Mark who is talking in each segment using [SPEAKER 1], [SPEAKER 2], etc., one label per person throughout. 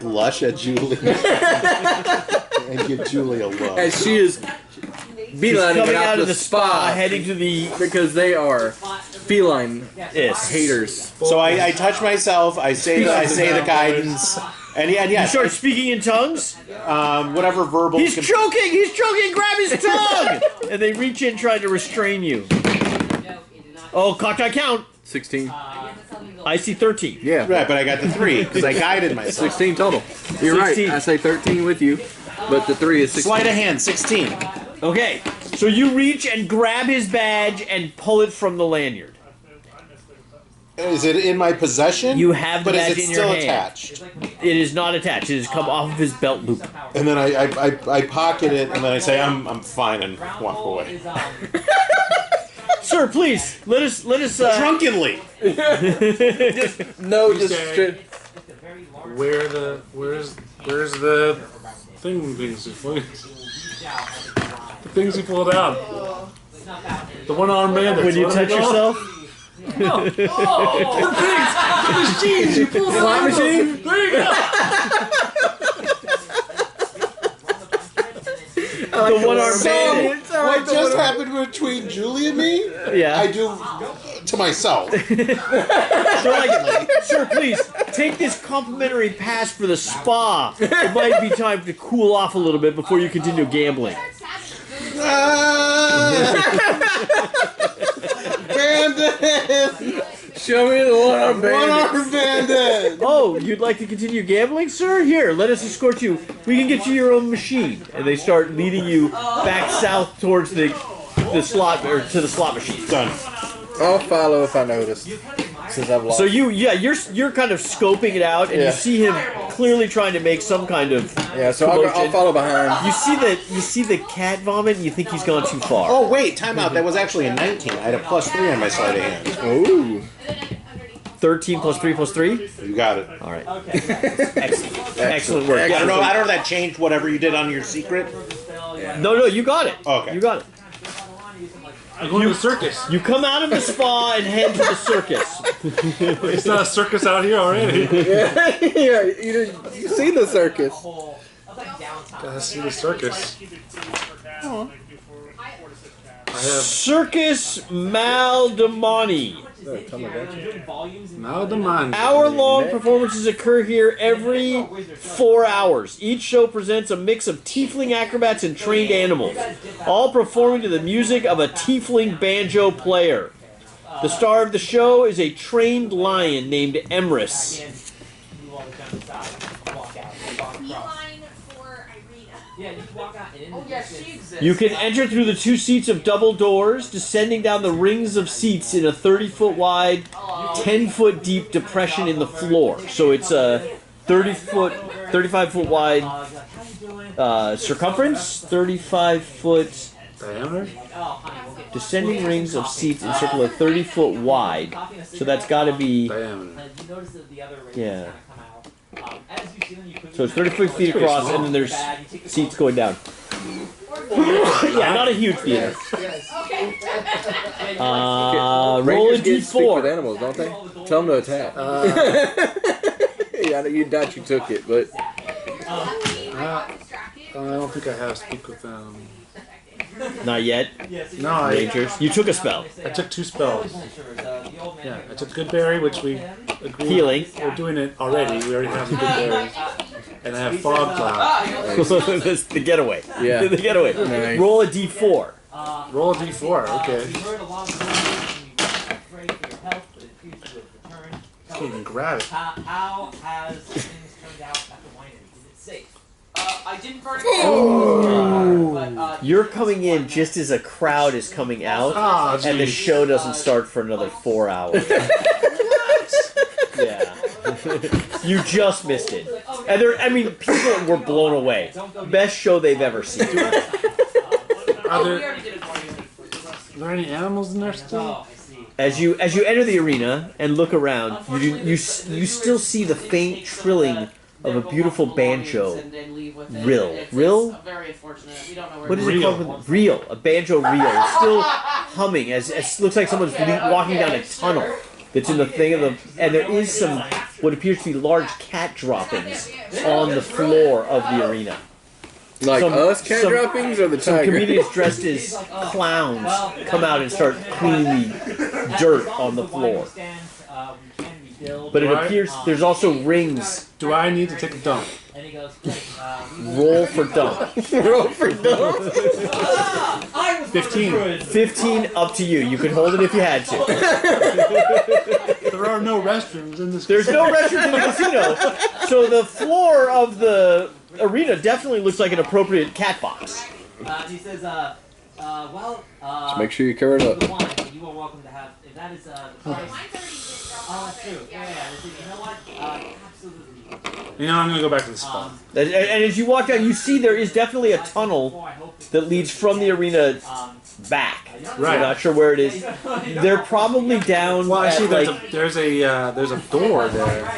[SPEAKER 1] blush at Julie and give Julie a look.
[SPEAKER 2] As she is beelining out of the spa,
[SPEAKER 3] heading to the...
[SPEAKER 2] because they are feline haters.
[SPEAKER 1] So I touch myself. I say the guidance, and yes,
[SPEAKER 3] you start speaking in tongues.
[SPEAKER 1] Whatever verbal.
[SPEAKER 3] He's choking. He's choking. Grab his tongue. And they reach in, trying to restrain you. Oh, cocked I count.
[SPEAKER 2] 16.
[SPEAKER 3] I see 13.
[SPEAKER 2] Yeah.
[SPEAKER 1] Right, but I got the 3 because I guided myself.
[SPEAKER 2] 16 total. You're
[SPEAKER 3] 16.
[SPEAKER 2] right. I say 13 with you, but the 3 is 16.
[SPEAKER 1] Sleight of hand, 16.
[SPEAKER 3] Okay, so you reach and grab his badge and pull it from the lanyard.
[SPEAKER 1] Is it in my possession?
[SPEAKER 3] You have the badge in your hand.
[SPEAKER 1] But is it still attached?
[SPEAKER 3] It is not attached. It has come off of his belt loop.
[SPEAKER 1] And then I pocket it, and then I say I'm fine and walk away.
[SPEAKER 3] Sir, please let us.
[SPEAKER 1] Drunkenly.
[SPEAKER 4] Where's the things he pulled? The things he pulled out. The one-armed bandits.
[SPEAKER 3] When you touch yourself.
[SPEAKER 4] No. Oh, the things! The machines! You pulled them out! Machine? There you go!
[SPEAKER 3] The one-armed bandit.
[SPEAKER 1] What just happened between Julie and me?
[SPEAKER 3] Yeah.
[SPEAKER 1] I do to myself.
[SPEAKER 3] So sir, please take this complimentary pass for the spa. It might be time to cool off a little bit before you continue gambling.
[SPEAKER 1] Bandit!
[SPEAKER 2] Show me the one-armed bandit.
[SPEAKER 1] One-armed bandit!
[SPEAKER 3] Oh, you'd like to continue gambling, sir? Here, let us escort you. We can get you your own machine. And they start leading you back south towards the slot, or to the slot machine.
[SPEAKER 1] Done.
[SPEAKER 2] I'll follow if I notice. Since I've lost.
[SPEAKER 3] So you're kind of scoping it out, and you see him clearly trying to make some kind of
[SPEAKER 2] so I'll follow behind.
[SPEAKER 3] You see the cat vomit, and you think he's gone too far.
[SPEAKER 1] Oh wait, time out. That was actually a 19. I had a +3 on my sleight of hand.
[SPEAKER 3] Ooh. 13 plus 3 plus 3?
[SPEAKER 1] You got it.
[SPEAKER 3] All right. Excellent work.
[SPEAKER 1] I don't know if that changed whatever you did on your secret.
[SPEAKER 3] No, you got it.
[SPEAKER 1] Okay.
[SPEAKER 3] You got it.
[SPEAKER 4] I'm going to the circus.
[SPEAKER 3] You come out of the spa and head to the circus.
[SPEAKER 4] It's not a circus out here already.
[SPEAKER 2] Yeah, you see the circus.
[SPEAKER 4] Gotta see the circus.
[SPEAKER 3] Circus Maldemani. Hour-long performances occur here every 4 hours. Each show presents a mix of tiefling acrobats and trained animals, all performing to the music of a tiefling banjo player. The star of the show is a trained lion named Emrys. You can enter through the 2 seats of double doors, descending down the rings of seats in a 30-foot wide, 10-foot deep depression in the floor. So it's a 35-foot wide circumference, 35-foot
[SPEAKER 4] diameter.
[SPEAKER 3] Descending rings of seats encircle a 30-foot wide. So that's got to be
[SPEAKER 4] diameter.
[SPEAKER 3] Yeah. So it's 35 feet across, and then there's seats going down. Yeah, not a huge theater. Roll a
[SPEAKER 2] Rangers get speak with
[SPEAKER 3] d4.
[SPEAKER 2] animals, don't they? Tell them to attack. Yeah, you doubt you took it, but
[SPEAKER 4] I don't think I have speak with them.
[SPEAKER 3] Not yet.
[SPEAKER 4] No,
[SPEAKER 3] Rangers. You took a spell.
[SPEAKER 4] I took 2 spells. Yeah, I took Goodberry, which we agreed.
[SPEAKER 3] Healing.
[SPEAKER 4] We're doing it already. We already have the Goodberry. And I have Fog Cloud.
[SPEAKER 3] That's the getaway.
[SPEAKER 2] Yeah.
[SPEAKER 3] The getaway.
[SPEAKER 2] Nice.
[SPEAKER 3] Roll a d4.
[SPEAKER 4] Roll a d4, okay. Can't even grab it.
[SPEAKER 5] How has things turned out at the winery? Is it safe? I didn't burn it.
[SPEAKER 3] You're coming in just as a crowd is coming out, and the show doesn't start for another 4 hours. Yeah. You just missed it. And people were blown away. Best show they've ever seen.
[SPEAKER 4] Are there any animals in there still?
[SPEAKER 3] As you enter the arena and look around, you still see the faint trilling of a beautiful banjo. Rill? What is it called? Reel. A banjo reel. It's still humming as it looks like someone's walking down a tunnel. that's in the thing of the, and there is some what appears to be large cat droppings on the floor of the arena.
[SPEAKER 2] Like us cat droppings or the
[SPEAKER 3] some
[SPEAKER 2] tiger?
[SPEAKER 3] comedians dressed as clowns come out and start cleaning the dirt on the floor. But it appears there's also rings.
[SPEAKER 4] Do I need to take a dump?
[SPEAKER 3] Roll for dump.
[SPEAKER 2] Roll for dump.
[SPEAKER 4] 15.
[SPEAKER 3] 15 up to you. You could hold it if you had to.
[SPEAKER 4] There are no restrooms in this.
[SPEAKER 3] There's no restrooms in the casino. So the floor of the arena definitely looks like an appropriate cat box.
[SPEAKER 5] He says,
[SPEAKER 2] Just make sure you cover it up.
[SPEAKER 5] you are welcome to have, if that is the price. Oh, that's true. Yeah. You know what? Absolutely.
[SPEAKER 4] You know, I'm gonna go back to the spot.
[SPEAKER 3] And as you walk down, you see there is definitely a tunnel that leads from the arena back.
[SPEAKER 4] Right.
[SPEAKER 3] I'm not sure where it is. They're probably down.
[SPEAKER 4] Well, actually,
[SPEAKER 3] at,
[SPEAKER 4] there's a door there.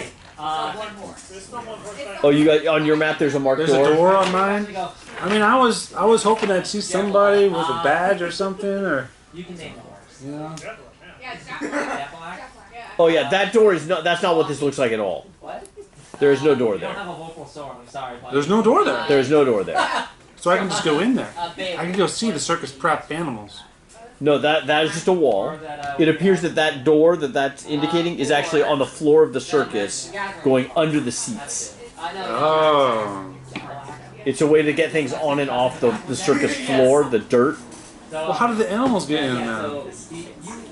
[SPEAKER 3] Oh, you got on your map. There's a marked
[SPEAKER 4] There's
[SPEAKER 3] door.
[SPEAKER 4] a door on mine. I mean, I was hoping I'd see somebody with a badge or something, or
[SPEAKER 5] You can name doors.
[SPEAKER 4] you know.
[SPEAKER 3] Oh yeah, that door is not. That's not what this looks like at all.
[SPEAKER 5] What?
[SPEAKER 3] There is no door
[SPEAKER 5] You don't
[SPEAKER 3] there.
[SPEAKER 5] have a vocal sword, I'm sorry. But
[SPEAKER 4] There's no door there,
[SPEAKER 3] There is no door there.
[SPEAKER 4] so I can just go in there.
[SPEAKER 5] babe.
[SPEAKER 4] I can go see the circus prep animals.
[SPEAKER 3] No, that is just a wall. It appears that door that's indicating is actually on the floor of the circus, going under the seats.
[SPEAKER 4] Oh.
[SPEAKER 3] It's a way to get things on and off the circus floor, the dirt,
[SPEAKER 4] Well, how did the animals get in there?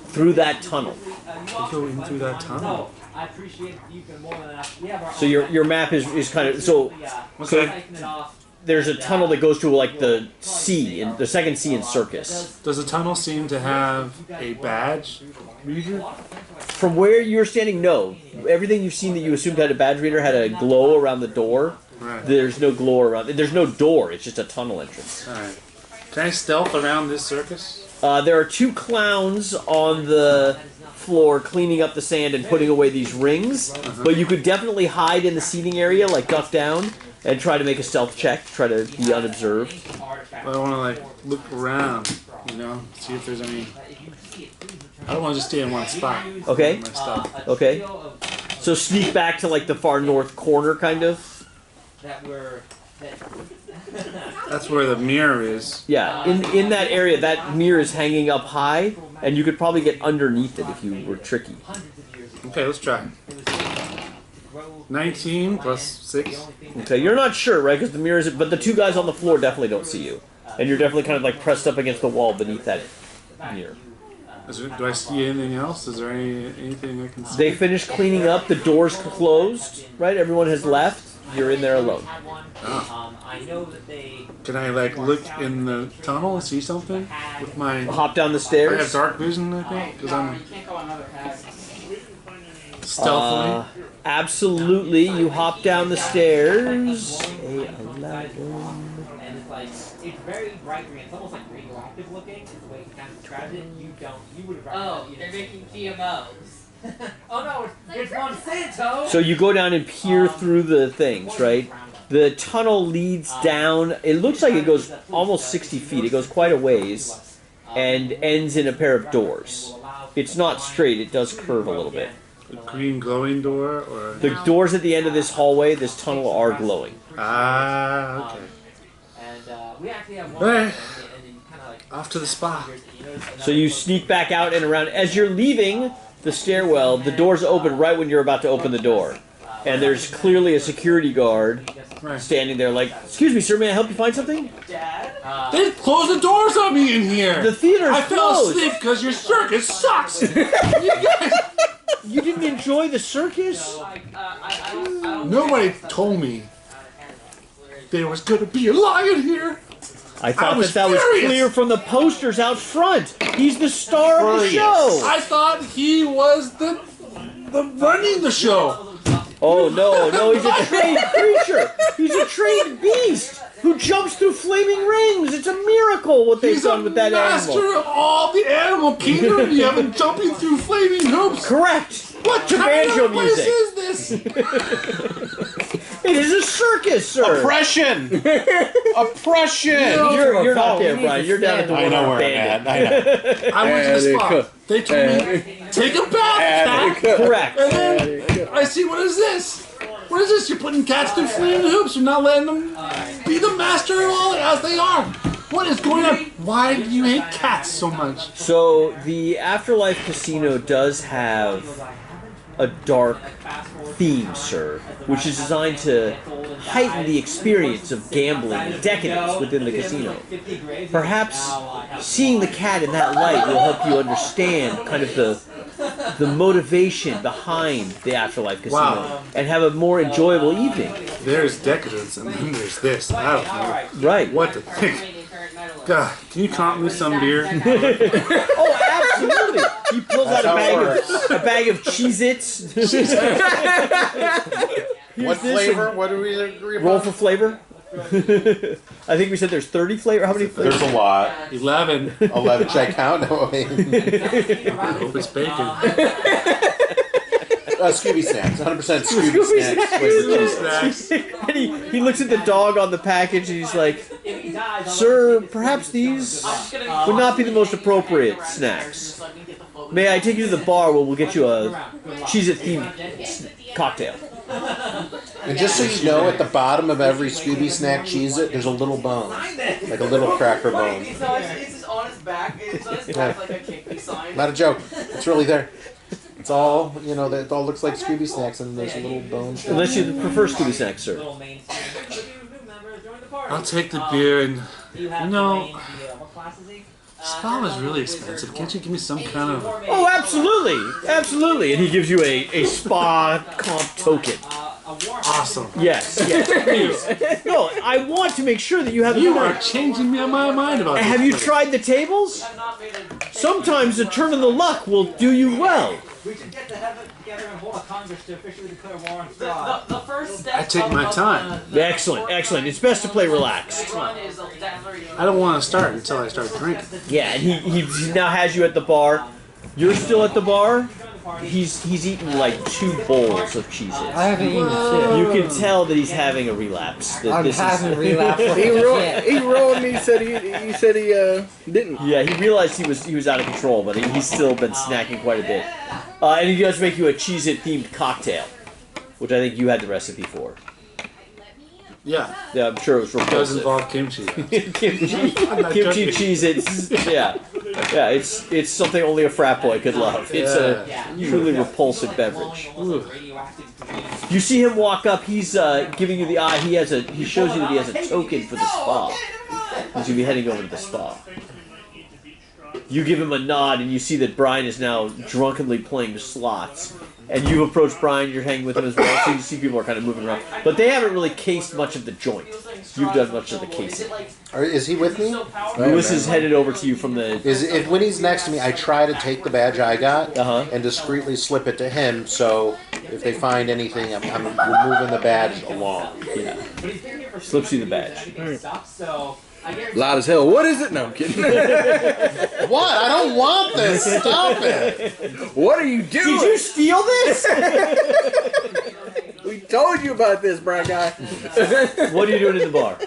[SPEAKER 3] through that tunnel.
[SPEAKER 4] They go in through that tunnel.
[SPEAKER 5] I appreciate you can more than enough. We have our
[SPEAKER 3] So
[SPEAKER 5] own
[SPEAKER 3] your map is kind of so.
[SPEAKER 4] Okay.
[SPEAKER 3] There's a tunnel that goes to like the C, in the second C in circus.
[SPEAKER 4] Does the tunnel seem to have a badge reader?
[SPEAKER 3] From where you're standing, no. Everything you've seen that you assumed had a badge reader had a glow around the door.
[SPEAKER 4] Right.
[SPEAKER 3] There's no glow around. There's no door. It's just a tunnel entrance.
[SPEAKER 4] All right. Can I stealth around this circus?
[SPEAKER 3] There are two clowns on the floor cleaning up the sand and putting away these rings, but you could definitely hide in the seating area, like duck down, and try to make a stealth check to try to be unobserved.
[SPEAKER 4] I want to like look around, you know, see if there's any. I don't want to just stay in one spot.
[SPEAKER 3] Okay.
[SPEAKER 4] My stuff.
[SPEAKER 3] Okay. So sneak back to like the far north corner, kind of.
[SPEAKER 4] That's where the mirror is.
[SPEAKER 3] Yeah, in that area, that mirror is hanging up high, and you could probably get underneath it if you were tricky.
[SPEAKER 4] Okay, let's try. 19 plus 6.
[SPEAKER 3] Okay, you're not sure, right? Because the mirror is, but the two guys on the floor definitely don't see you, and you're definitely kind of like pressed up against the wall beneath that mirror.
[SPEAKER 4] Do I see anything else? Is there anything I can see?
[SPEAKER 3] They finished cleaning up. The door's closed, right? Everyone has left. You're in there alone.
[SPEAKER 4] Can I like look in the tunnel and see something with my?
[SPEAKER 3] Hop down the
[SPEAKER 4] I have
[SPEAKER 3] stairs.
[SPEAKER 4] dark vision, I think, because I'm stealthily.
[SPEAKER 3] Absolutely, you hop down the stairs.
[SPEAKER 5] It's very bright green. It's almost like radioactive looking. Is the way he kind of describes it. You would have.
[SPEAKER 6] Oh, they're making GMOs.
[SPEAKER 5] Oh no, it's Monsanto.
[SPEAKER 3] So you go down and peer through the things, right? The tunnel leads down. It looks like it goes almost 60 feet. It goes quite a ways, and ends in a pair of doors. It's not straight. It does curve a little bit.
[SPEAKER 4] A green glowing door, or
[SPEAKER 3] The doors at the end of this hallway, this tunnel, are glowing.
[SPEAKER 4] okay.
[SPEAKER 5] And we actually have
[SPEAKER 4] Alright. Off to the spa.
[SPEAKER 3] So you sneak back out and around. As you're leaving the stairwell, the doors open right when you're about to open the door. And there's clearly a security guard standing there like, "Excuse me, sir, may I help you find something?"
[SPEAKER 4] They closed the doors on me in here.
[SPEAKER 3] The theater's
[SPEAKER 4] I fell
[SPEAKER 3] closed.
[SPEAKER 4] asleep because your circus sucks.
[SPEAKER 3] You didn't enjoy the circus?
[SPEAKER 4] Nobody told me there was going to be a lion here.
[SPEAKER 3] I thought
[SPEAKER 4] was
[SPEAKER 3] that was
[SPEAKER 4] furious.
[SPEAKER 3] clear from the posters out front. He's the star of the show.
[SPEAKER 4] I thought he was the running the show.
[SPEAKER 3] Oh no, he's a trained creature. He's a trained beast who jumps through flaming rings. It's a miracle what they've
[SPEAKER 4] He's
[SPEAKER 3] done
[SPEAKER 4] a
[SPEAKER 3] with that
[SPEAKER 4] master
[SPEAKER 3] animal.
[SPEAKER 4] of all the animal kingdom. You have him jumping through flaming hoops.
[SPEAKER 3] Correct.
[SPEAKER 4] What
[SPEAKER 3] To
[SPEAKER 4] kind
[SPEAKER 3] banjo
[SPEAKER 4] of place
[SPEAKER 3] music.
[SPEAKER 4] is this?
[SPEAKER 3] It is a circus, sir.
[SPEAKER 1] Oppression! Oppression!
[SPEAKER 3] You're not there, Brian. You're down at the
[SPEAKER 1] I know where I'm
[SPEAKER 3] bandit.
[SPEAKER 1] at. I know.
[SPEAKER 4] I went to the spa. They told me, take a bath, cat.
[SPEAKER 3] Correct.
[SPEAKER 4] And then I see, what is this? What is this? You're putting cats through fleeing hoops. You're not letting them be the master of all as they are. What is going on? Why do you hate cats so much?
[SPEAKER 3] So the Afterlife Casino does have a dark theme, sir, which is designed to heighten the experience of gambling and decadence within the casino. Perhaps seeing the cat in that light will help you understand kind of the motivation behind the Afterlife Casino and have a more enjoyable evening.
[SPEAKER 4] There's decadence and then there's this. I don't know
[SPEAKER 3] Right.
[SPEAKER 4] what to think. God, can you comp me some beer?
[SPEAKER 3] Oh, absolutely! He pulls out a bag of Cheez-Its.
[SPEAKER 1] What flavor? What do we agree upon?
[SPEAKER 3] Roll for flavor. I think we said there's 30 flavor. How many flavors?
[SPEAKER 1] There's a lot.
[SPEAKER 4] 11.
[SPEAKER 1] 11. Should I count? No, wait.
[SPEAKER 4] I hope it's bacon.
[SPEAKER 1] Scooby Snacks. 100% Scooby Snacks. Flavored
[SPEAKER 4] Snacks.
[SPEAKER 3] And he looks at the dog on the package and he's like, "Sir, perhaps these would not be the most appropriate snacks. May I take you to the bar where we'll get you a Cheez-It themed cocktail?"
[SPEAKER 1] And just so you know, at the bottom of every Scooby Snack Cheez-It, there's a little bone. Like a little cracker bone.
[SPEAKER 5] It's just on his back. It's on his back like a kick sign.
[SPEAKER 1] Not a joke. It's really there. It's all, you know, it all looks like Scooby Snacks, and there's a little bone.
[SPEAKER 3] Unless you prefer Scooby Snacks, sir.
[SPEAKER 4] I'll take the beer and, you know, spa is really expensive. Can't you give me some kind of...
[SPEAKER 3] Oh, absolutely! Absolutely! And he gives you a spa comp token.
[SPEAKER 4] Awesome.
[SPEAKER 3] Yes, please. No, I want to make sure that you have...
[SPEAKER 4] You are changing my mind about this.
[SPEAKER 3] Have you tried the tables? Sometimes a turn of the luck will do you well.
[SPEAKER 6] We should get together and hold a congress to officially declare war on fraud.
[SPEAKER 5] The first step
[SPEAKER 4] I take my time.
[SPEAKER 3] Excellent, excellent. It's best to play relaxed.
[SPEAKER 4] I don't want to start until I start drinking.
[SPEAKER 3] Yeah, and he now has you at the bar. You're still at the bar. He's eaten like 2 bowls of Cheez-Its.
[SPEAKER 2] I haven't eaten shit.
[SPEAKER 3] You can tell that he's having a relapse. That
[SPEAKER 2] I'm
[SPEAKER 3] this
[SPEAKER 2] having
[SPEAKER 3] is,
[SPEAKER 2] a relapse. He rolled me. He said he didn't.
[SPEAKER 3] Yeah, he realized he was out of control, but he's still been snacking quite a bit. And he does make you a Cheez-It themed cocktail, which I think you had the recipe for.
[SPEAKER 4] Yeah.
[SPEAKER 3] Yeah, I'm sure it was
[SPEAKER 4] It does
[SPEAKER 3] repulsive.
[SPEAKER 4] involve kimchi.
[SPEAKER 3] Kimchi Cheez-Its. Yeah, it's something only a frat boy could love. It's a truly repulsive beverage. You see him walk up. He's giving you the eye. He shows you that he has a token for the spa. He's gonna be heading over to the spa. You give him a nod, and you see that Brian is now drunkenly playing the slots. And you approach Brian, you're hanging with him as well, so you see people are kind of moving around. But they haven't really cased much of the joint. You've done much of the casing.
[SPEAKER 1] Is he with me?
[SPEAKER 3] Lewis is headed over to you from the...
[SPEAKER 1] When he's next to me, I try to take the badge I got
[SPEAKER 3] Uh-huh.
[SPEAKER 1] and discreetly slip it to him, so if they find anything, I'm moving the badge along.
[SPEAKER 3] Yeah. Slips you the badge.
[SPEAKER 2] Loud as hell. What is it? No, I'm kidding.
[SPEAKER 1] What? I don't want this. Stop it.
[SPEAKER 2] What are you doing?
[SPEAKER 3] Did you steal this?
[SPEAKER 2] We told you about this, Brian guy.
[SPEAKER 3] What are you doing in the bar?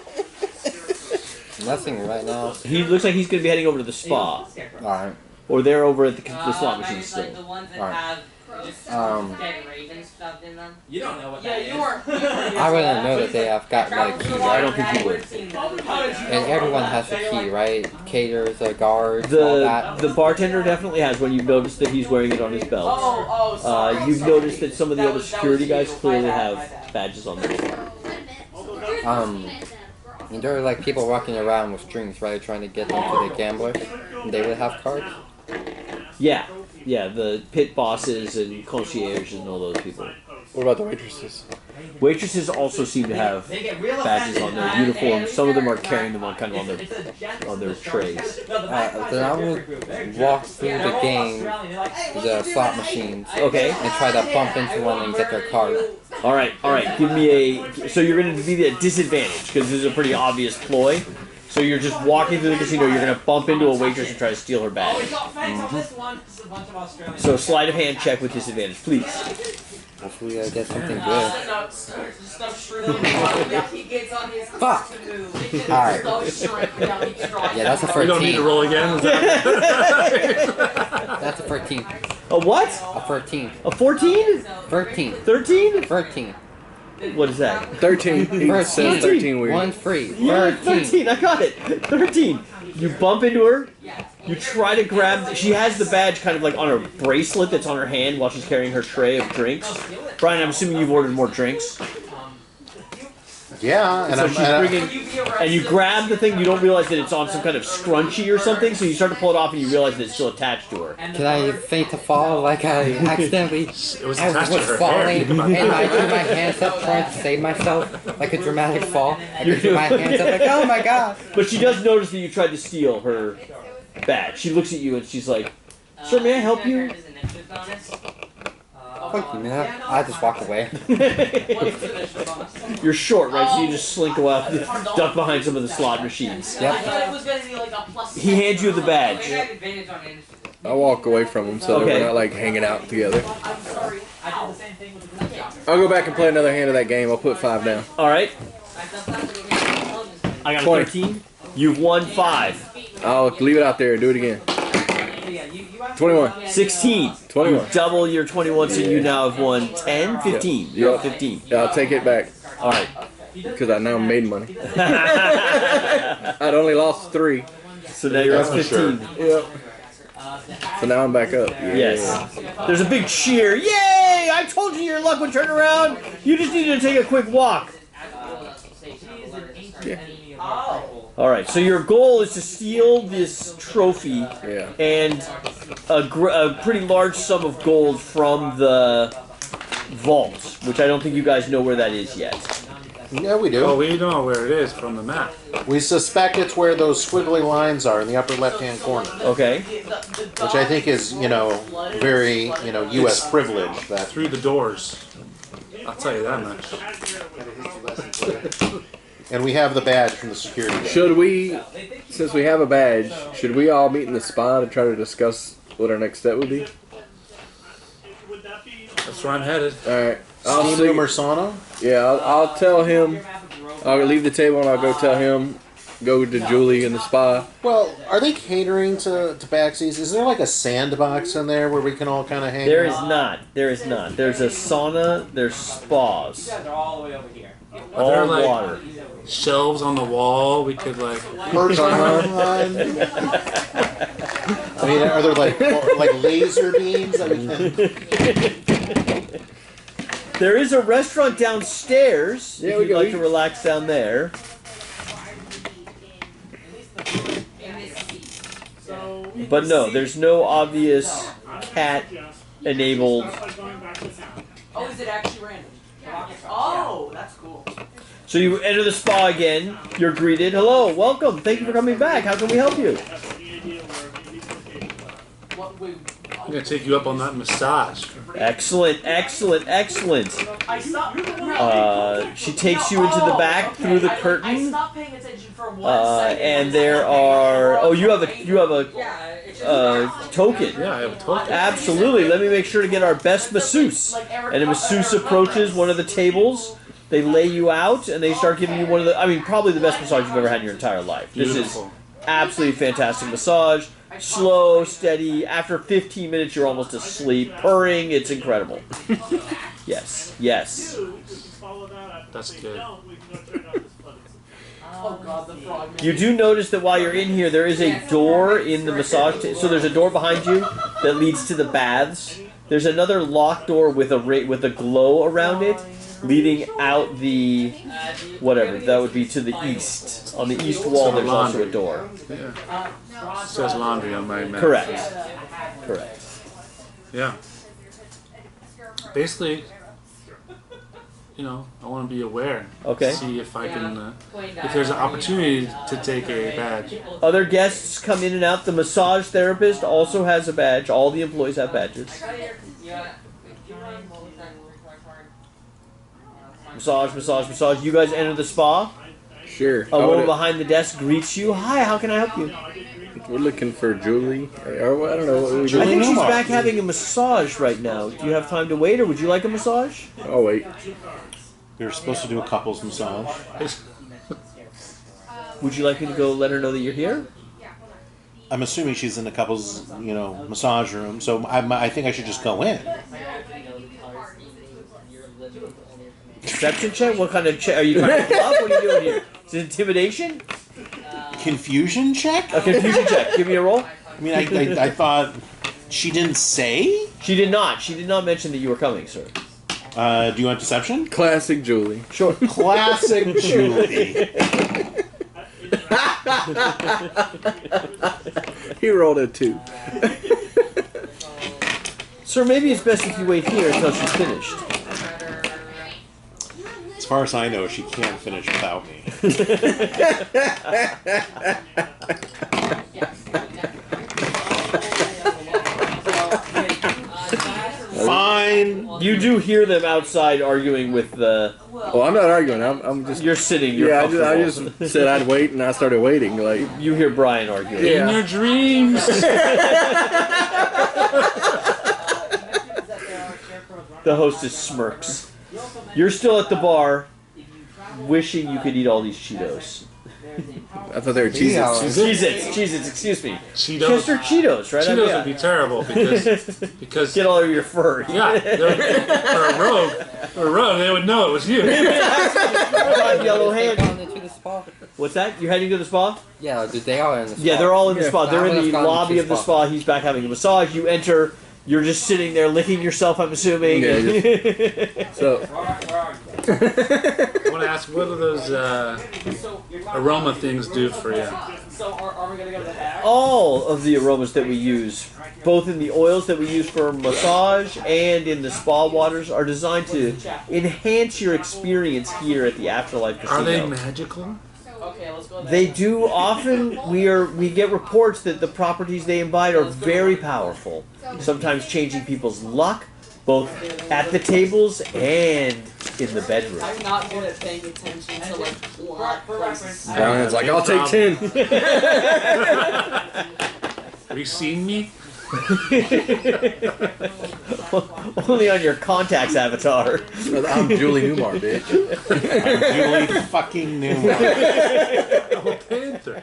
[SPEAKER 2] Nothing right now.
[SPEAKER 3] He looks like he's going to be heading over to the spa.
[SPEAKER 2] Alright.
[SPEAKER 3] Or they're over at the slot machine
[SPEAKER 6] Like
[SPEAKER 3] still.
[SPEAKER 6] the ones that
[SPEAKER 2] Alright.
[SPEAKER 6] have just dead ravens shoved in them.
[SPEAKER 5] You don't know what
[SPEAKER 6] Yeah,
[SPEAKER 5] that
[SPEAKER 6] you
[SPEAKER 5] is.
[SPEAKER 6] are.
[SPEAKER 2] I wouldn't know that they have got like a key,
[SPEAKER 3] I
[SPEAKER 2] right?
[SPEAKER 3] don't think you would.
[SPEAKER 2] And everyone has a key, right? Caterers, guards, all that.
[SPEAKER 3] The bartender definitely has one. You've noticed that he's wearing it on his belt.
[SPEAKER 5] Sorry.
[SPEAKER 3] You've noticed that some of the other security guys clearly have badges on them.
[SPEAKER 2] And there are like people walking around with strings, right? Trying to get them to the gamblers. And they would have cards.
[SPEAKER 3] Yeah, the pit bosses and concierge and all those people.
[SPEAKER 2] What about the waitresses?
[SPEAKER 3] Waitresses also seem to have badges on their uniforms. Some of them are carrying them on kind of on their trays.
[SPEAKER 2] Then I would walk through the game, the slot machines,
[SPEAKER 3] Okay.
[SPEAKER 2] and try to bump into one and get their card.
[SPEAKER 3] All right. Give me a. So you're going to be at disadvantage because this is a pretty obvious ploy. So you're just walking through the casino. You're going to bump into a waitress and try to steal her badge.
[SPEAKER 5] We got facts on this one. This is a bunch of Australians.
[SPEAKER 3] So sleight of hand check with disadvantage, please.
[SPEAKER 2] Hopefully I get something good. Fuck! Alright. Yeah, that's a 13.
[SPEAKER 4] We don't need to roll again. Is that
[SPEAKER 2] That's a 13.
[SPEAKER 3] A what?
[SPEAKER 2] A 13.
[SPEAKER 3] A 14?
[SPEAKER 2] 13.
[SPEAKER 3] 13?
[SPEAKER 2] 13.
[SPEAKER 3] What is that?
[SPEAKER 7] 13. He says 13 weird.
[SPEAKER 2] One's free.
[SPEAKER 3] Yeah,
[SPEAKER 2] 13.
[SPEAKER 3] 13. I got it. 13. You bump into her. You try to grab. She has the badge kind of like on her bracelet that's on her hand while she's carrying her tray of drinks. Brian, I'm assuming you've ordered more drinks.
[SPEAKER 1] Yeah, and
[SPEAKER 3] So
[SPEAKER 1] I'm
[SPEAKER 3] she's bringing, and you grab the thing. You don't realize that it's on some kind of scrunchie or something. So you start to pull it off, and you realize that it's still attached to her.
[SPEAKER 2] Can I feint to fall like I accidentally
[SPEAKER 4] it was
[SPEAKER 2] I
[SPEAKER 4] attached to
[SPEAKER 2] was
[SPEAKER 4] her
[SPEAKER 2] falling
[SPEAKER 4] hair.
[SPEAKER 2] and I threw my hands up trying to save myself like a dramatic fall. I threw my hands up like, oh my god.
[SPEAKER 3] But she does notice that you tried to steal her badge. She looks at you and she's like, "Sir, may I help you?"
[SPEAKER 2] Fuck you, man. I just walk away.
[SPEAKER 3] You're short, right? So you just slink away, duck behind some of the slot machines.
[SPEAKER 2] Yep.
[SPEAKER 3] He hands you the badge.
[SPEAKER 7] I walk away from him so that
[SPEAKER 3] Okay.
[SPEAKER 7] we're not like hanging out together. I'll go back and play another hand of that game. I'll put 5 down.
[SPEAKER 3] All right. I got a
[SPEAKER 7] 20.
[SPEAKER 3] 13. You've won 5.
[SPEAKER 7] I'll leave it out there and do it again. 21.
[SPEAKER 3] 16.
[SPEAKER 7] 21.
[SPEAKER 3] You double your 21, so you now have won 10, 15. You're up 15.
[SPEAKER 7] Yeah, I'll take it back
[SPEAKER 3] All right.
[SPEAKER 7] because I now made money. I'd only lost 3.
[SPEAKER 3] So now you're up 15.
[SPEAKER 7] Yep. So now I'm back up. Yeah.
[SPEAKER 3] Yes. There's a big cheer. Yay! I told you your luck would turn around. You just needed to take a quick walk. All right. So your goal is to steal this trophy
[SPEAKER 7] Yeah.
[SPEAKER 3] and a pretty large sum of gold from the vault, which I don't think you guys know where that is yet.
[SPEAKER 1] Yeah, we do.
[SPEAKER 4] Well, we know where it is from the map.
[SPEAKER 1] We suspect it's where those squiggly lines are in the upper left-hand corner,
[SPEAKER 3] Okay.
[SPEAKER 1] which I think is, very, U.S. privilege. That
[SPEAKER 4] Through the doors. I'll tell you that much.
[SPEAKER 1] And we have the badge from the security guard.
[SPEAKER 7] Should we, since we have a badge, should we all meet in the spa to try to discuss what our next step would be?
[SPEAKER 4] That's where I'm headed.
[SPEAKER 7] Alright. I'll
[SPEAKER 1] Steam
[SPEAKER 7] see.
[SPEAKER 1] room or sauna?
[SPEAKER 7] Yeah, I'll tell him. I'll leave the table and I'll go tell him. Go to Julie in the spa.
[SPEAKER 1] Well, are they catering to Tabaxis? Is there like a sandbox in there where we can all kind of hang
[SPEAKER 3] There
[SPEAKER 1] out?
[SPEAKER 3] is not. There is not. There's a sauna. There's spas.
[SPEAKER 6] They're all the way over here.
[SPEAKER 3] All
[SPEAKER 4] there, like-
[SPEAKER 3] water.
[SPEAKER 4] Shelves on the wall. We could like.
[SPEAKER 1] Perch on. I mean, are there like laser beams that we can...
[SPEAKER 3] There is a restaurant downstairs.
[SPEAKER 7] Yeah,
[SPEAKER 3] if
[SPEAKER 7] we
[SPEAKER 3] you'd
[SPEAKER 7] can
[SPEAKER 3] like
[SPEAKER 7] eat.
[SPEAKER 3] to relax down there. But no, there's no obvious cat-enabled.
[SPEAKER 5] Oh, is it actually random? Oh, that's cool.
[SPEAKER 3] So you enter the spa again. You're greeted. Hello, welcome. Thank you for coming back. How can we help you?
[SPEAKER 5] What, wait,
[SPEAKER 4] I'm gonna take you up on that massage.
[SPEAKER 3] Excellent, excellent, excellent.
[SPEAKER 5] I stopped.
[SPEAKER 3] She takes you into the back through the
[SPEAKER 5] I
[SPEAKER 3] curtain.
[SPEAKER 5] stopped paying attention for 1 second.
[SPEAKER 3] And there are. Oh, you have a token.
[SPEAKER 4] Yeah, I have a token.
[SPEAKER 3] Absolutely. Let me make sure to get our best masseuse. And a masseuse approaches one of the tables. They lay you out, and they start giving you one of the. I mean, probably the best massage you've ever had in your entire life. This is
[SPEAKER 4] Beautiful.
[SPEAKER 3] absolutely fantastic massage. Slow, steady. After 15 minutes, you're almost asleep. Purring. It's incredible. Yes. Yes.
[SPEAKER 4] That's good.
[SPEAKER 5] Oh god, the frog man.
[SPEAKER 3] You do notice that while you're in here, there is a door in the massage. So there's a door behind you that leads to the baths. There's another locked door with a glow around it, leading out the whatever that would be to the east. On the east wall, there's also a door.
[SPEAKER 4] Yeah. It says laundry on my map.
[SPEAKER 3] Correct. Correct.
[SPEAKER 4] Yeah. Basically, I want to be aware.
[SPEAKER 3] Okay.
[SPEAKER 4] See if I can, if there's an opportunity to take a badge.
[SPEAKER 3] Other guests come in and out. The massage therapist also has a badge. All the employees have badges. Massage, massage, massage. You guys enter the spa.
[SPEAKER 7] Sure.
[SPEAKER 3] A woman behind the desk greets you. Hi, how can I help you?
[SPEAKER 7] We're looking for Julie. Or I don't know what we
[SPEAKER 3] I
[SPEAKER 7] do.
[SPEAKER 3] think she's back having a massage right now. Do you have time to wait, or would you like a massage?
[SPEAKER 7] Oh, wait.
[SPEAKER 1] You're supposed to do a couple's massage.
[SPEAKER 3] Would you like me to go let her know that you're here?
[SPEAKER 1] I'm assuming she's in the couple's, massage room. So I think I should just go in.
[SPEAKER 3] Deception check? What kind of check? Are you trying to bluff? What are you doing here? Is it intimidation?
[SPEAKER 1] Confusion check?
[SPEAKER 3] A confusion check. Give me a roll.
[SPEAKER 1] I mean, I thought she didn't say.
[SPEAKER 3] She did not. She did not mention that you were coming, sir.
[SPEAKER 1] Do you want deception?
[SPEAKER 7] Classic Julie.
[SPEAKER 3] Sure.
[SPEAKER 1] Classic Julie.
[SPEAKER 7] He rolled a 2.
[SPEAKER 3] Sir, maybe it's best if you wait here until she's finished.
[SPEAKER 1] As far as I know, she can't finish without me. Fine.
[SPEAKER 3] You do hear them outside arguing with the...
[SPEAKER 7] Oh, I'm not arguing. I'm just.
[SPEAKER 3] You're sitting. You're
[SPEAKER 7] I
[SPEAKER 3] comfortable.
[SPEAKER 7] just said I'd wait, and I started waiting. Like,
[SPEAKER 3] You hear Brian arguing.
[SPEAKER 7] Yeah.
[SPEAKER 4] In your dreams.
[SPEAKER 3] The hostess smirks. You're still at the bar, wishing you could eat all these Cheetos.
[SPEAKER 7] I thought they were Cheez-Its.
[SPEAKER 3] Cheez-Its, excuse me.
[SPEAKER 4] Cheetos.
[SPEAKER 3] Just are Cheetos, right?
[SPEAKER 4] Cheetos
[SPEAKER 3] Yeah.
[SPEAKER 4] would be terrible because
[SPEAKER 3] Get all of your fur.
[SPEAKER 4] yeah, for a rogue, they would know it was you.
[SPEAKER 3] Yellow hand.
[SPEAKER 2] Gone into the spa?
[SPEAKER 3] What's that? You're heading to the spa?
[SPEAKER 2] Yeah, they are in the spa.
[SPEAKER 3] Yeah, they're all in the spa. They're in the
[SPEAKER 2] Everyone's gone
[SPEAKER 3] lobby
[SPEAKER 2] to
[SPEAKER 3] of the spa. He's back having a massage. You enter. You're just sitting there licking yourself, I'm assuming.
[SPEAKER 7] Yeah, So,
[SPEAKER 4] I want to ask, what do those aroma things do for you?
[SPEAKER 6] So are we gonna go to the back?
[SPEAKER 3] All of the aromas that we use, both in the oils that we use for massage and in the spa waters, are designed to enhance your experience here at the Afterlife Casino.
[SPEAKER 4] Are they magical?
[SPEAKER 6] Okay, let's go there.
[SPEAKER 3] They do often. We get reports that the properties they imbibe are very powerful, sometimes changing people's luck, both at the tables and in the bedroom.
[SPEAKER 5] I'm not good at paying attention to like plot points.
[SPEAKER 7] Brian's like, I'll take 10.
[SPEAKER 4] Have you seen me?
[SPEAKER 3] Only on your contacts avatar.
[SPEAKER 7] I'm Julie Newmar, bitch.
[SPEAKER 1] Julie fucking Newmar.
[SPEAKER 4] I'm a panther.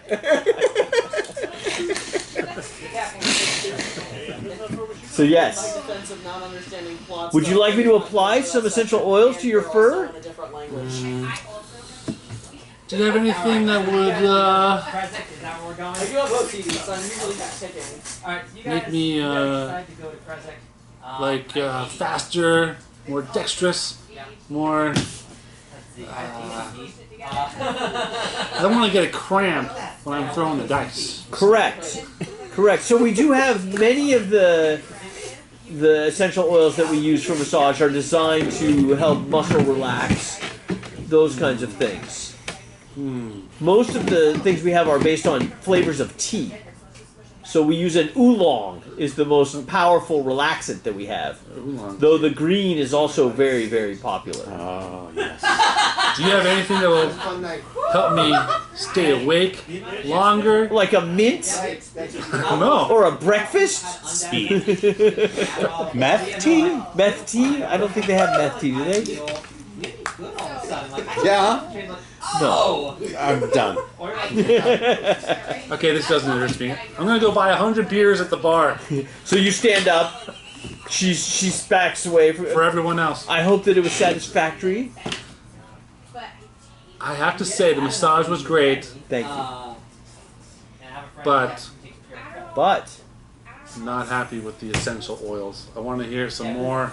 [SPEAKER 3] So yes.
[SPEAKER 5] Defense of not understanding plots.
[SPEAKER 3] Would you like me to apply some essential oils to your fur?
[SPEAKER 4] Do you have anything that would
[SPEAKER 6] Kresik, is that where we're going?
[SPEAKER 5] I do have OCD, so I'm usually ticking.
[SPEAKER 6] Alright, you guys,
[SPEAKER 4] make me
[SPEAKER 6] you guys decide to go to Kresik.
[SPEAKER 4] like faster, more dexterous, more? I don't want to get a cramp when I'm throwing the dice.
[SPEAKER 3] Correct. Correct. So we do have many of the essential oils that we use for massage are designed to help muscle relax, those kinds of things. Most of the things we have are based on flavors of tea. So we use an oolong is the most powerful relaxant that we have.
[SPEAKER 4] Oolong.
[SPEAKER 3] Though the green is also very, very popular.
[SPEAKER 1] Oh, yes.
[SPEAKER 4] Do you have anything that will help me stay awake longer?
[SPEAKER 3] Like a mint
[SPEAKER 4] No.
[SPEAKER 3] or a breakfast?
[SPEAKER 1] Speed. Meth tea?
[SPEAKER 3] Meth tea? I don't think they have meth tea, do they?
[SPEAKER 1] Yeah.
[SPEAKER 3] No.
[SPEAKER 1] I'm done.
[SPEAKER 4] Okay, this doesn't interest me. I'm gonna go buy 100 beers at the bar
[SPEAKER 3] So you stand up. She backs away.
[SPEAKER 4] for everyone else.
[SPEAKER 3] I hope that it was satisfactory.
[SPEAKER 4] I have to say the massage was great,
[SPEAKER 3] Thank you.
[SPEAKER 4] but
[SPEAKER 3] But
[SPEAKER 4] not happy with the essential oils. I want to hear some more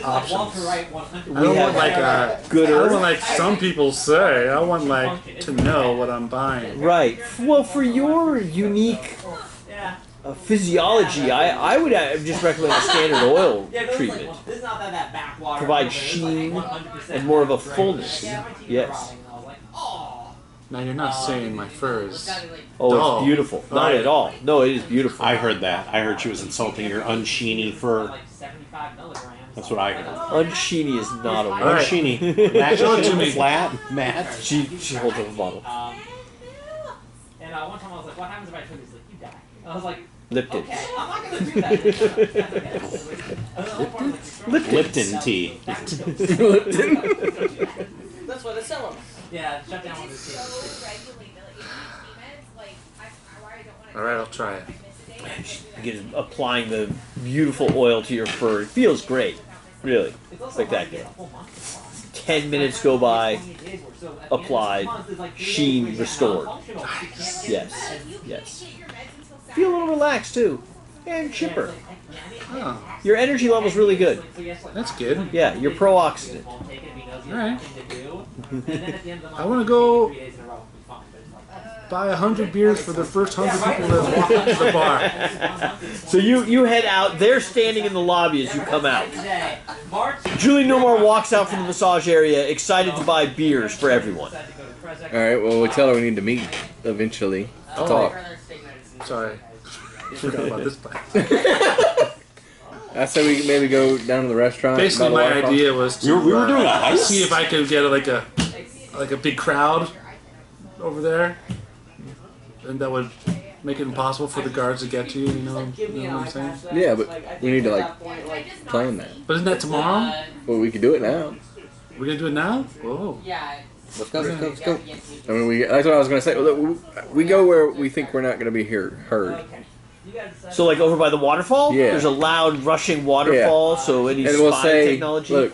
[SPEAKER 4] options. I
[SPEAKER 3] we
[SPEAKER 4] don't
[SPEAKER 3] have
[SPEAKER 4] want like a
[SPEAKER 3] good
[SPEAKER 4] I don't
[SPEAKER 3] herb.
[SPEAKER 4] want like some people say. I want like to know what I'm buying.
[SPEAKER 3] Right. Well, for your unique physiology, I would just recommend a standard oil treatment.
[SPEAKER 6] This is not that backwater.
[SPEAKER 3] Provide sheen and more of a fullness. Yes.
[SPEAKER 4] Now you're not saying my fur is.
[SPEAKER 3] Oh,
[SPEAKER 4] Dull.
[SPEAKER 3] it's beautiful. Not at all. No, it is beautiful.
[SPEAKER 1] I heard that. I heard she was insulting your unsheeny fur.
[SPEAKER 6] Like 75 milligrams.
[SPEAKER 1] That's what I heard.
[SPEAKER 3] Unsheeny is not a word.
[SPEAKER 4] right.
[SPEAKER 1] Sheeny. Matt,
[SPEAKER 4] Show it to me.
[SPEAKER 1] Flat, Matt.
[SPEAKER 3] She holds up a bottle.
[SPEAKER 6] And one time I was like, what happens if I told you? He's like, you die. I was like,
[SPEAKER 3] Lipton.
[SPEAKER 6] okay, I'm not going to do that.
[SPEAKER 1] Lipton tea.
[SPEAKER 6] That's what they sell them. Yeah, shut down one of the
[SPEAKER 4] All right, I'll try it.
[SPEAKER 3] Again, applying the beautiful oil to your fur. It feels great. Really. Spectacular. 10 minutes go by. Applied. Sheen restored. Yes. Yes. Feel a little relaxed too. And chipper.
[SPEAKER 4] Oh,
[SPEAKER 3] Your energy level's really good.
[SPEAKER 4] that's good.
[SPEAKER 3] Yeah, you're pro-oxidant.
[SPEAKER 4] All right. I want to go buy 100 beers for the first 100 people that walk into the bar.
[SPEAKER 3] So you head out. They're standing in the lobby as you come out. Julie Newmar walks out from the massage area, excited to buy beers for everyone.
[SPEAKER 7] Alright, well, we tell her we need to meet eventually to talk.
[SPEAKER 4] Sorry. I forgot about this part.
[SPEAKER 7] I said we could maybe go down to the restaurant.
[SPEAKER 4] Basically,
[SPEAKER 7] by the
[SPEAKER 4] my
[SPEAKER 7] waterfall.
[SPEAKER 4] idea was to
[SPEAKER 1] We were doing a heist?
[SPEAKER 4] see if I could get like a big crowd over there, and that would make it impossible for the guards to get to you. You know what I'm saying?
[SPEAKER 7] Yeah, but we need to plan that.
[SPEAKER 4] But isn't that tomorrow?
[SPEAKER 7] Well, we could do it now.
[SPEAKER 4] We're gonna do it now? Whoa.
[SPEAKER 5] Yeah.
[SPEAKER 7] Let's go. Let's go. I mean, that's what I was gonna say. We go where we think we're not gonna be heard.
[SPEAKER 3] So, like over by the waterfall,
[SPEAKER 7] Yeah.
[SPEAKER 3] there's a loud rushing waterfall. So any
[SPEAKER 7] And we'll
[SPEAKER 3] spy
[SPEAKER 7] say,
[SPEAKER 3] technology.
[SPEAKER 7] look,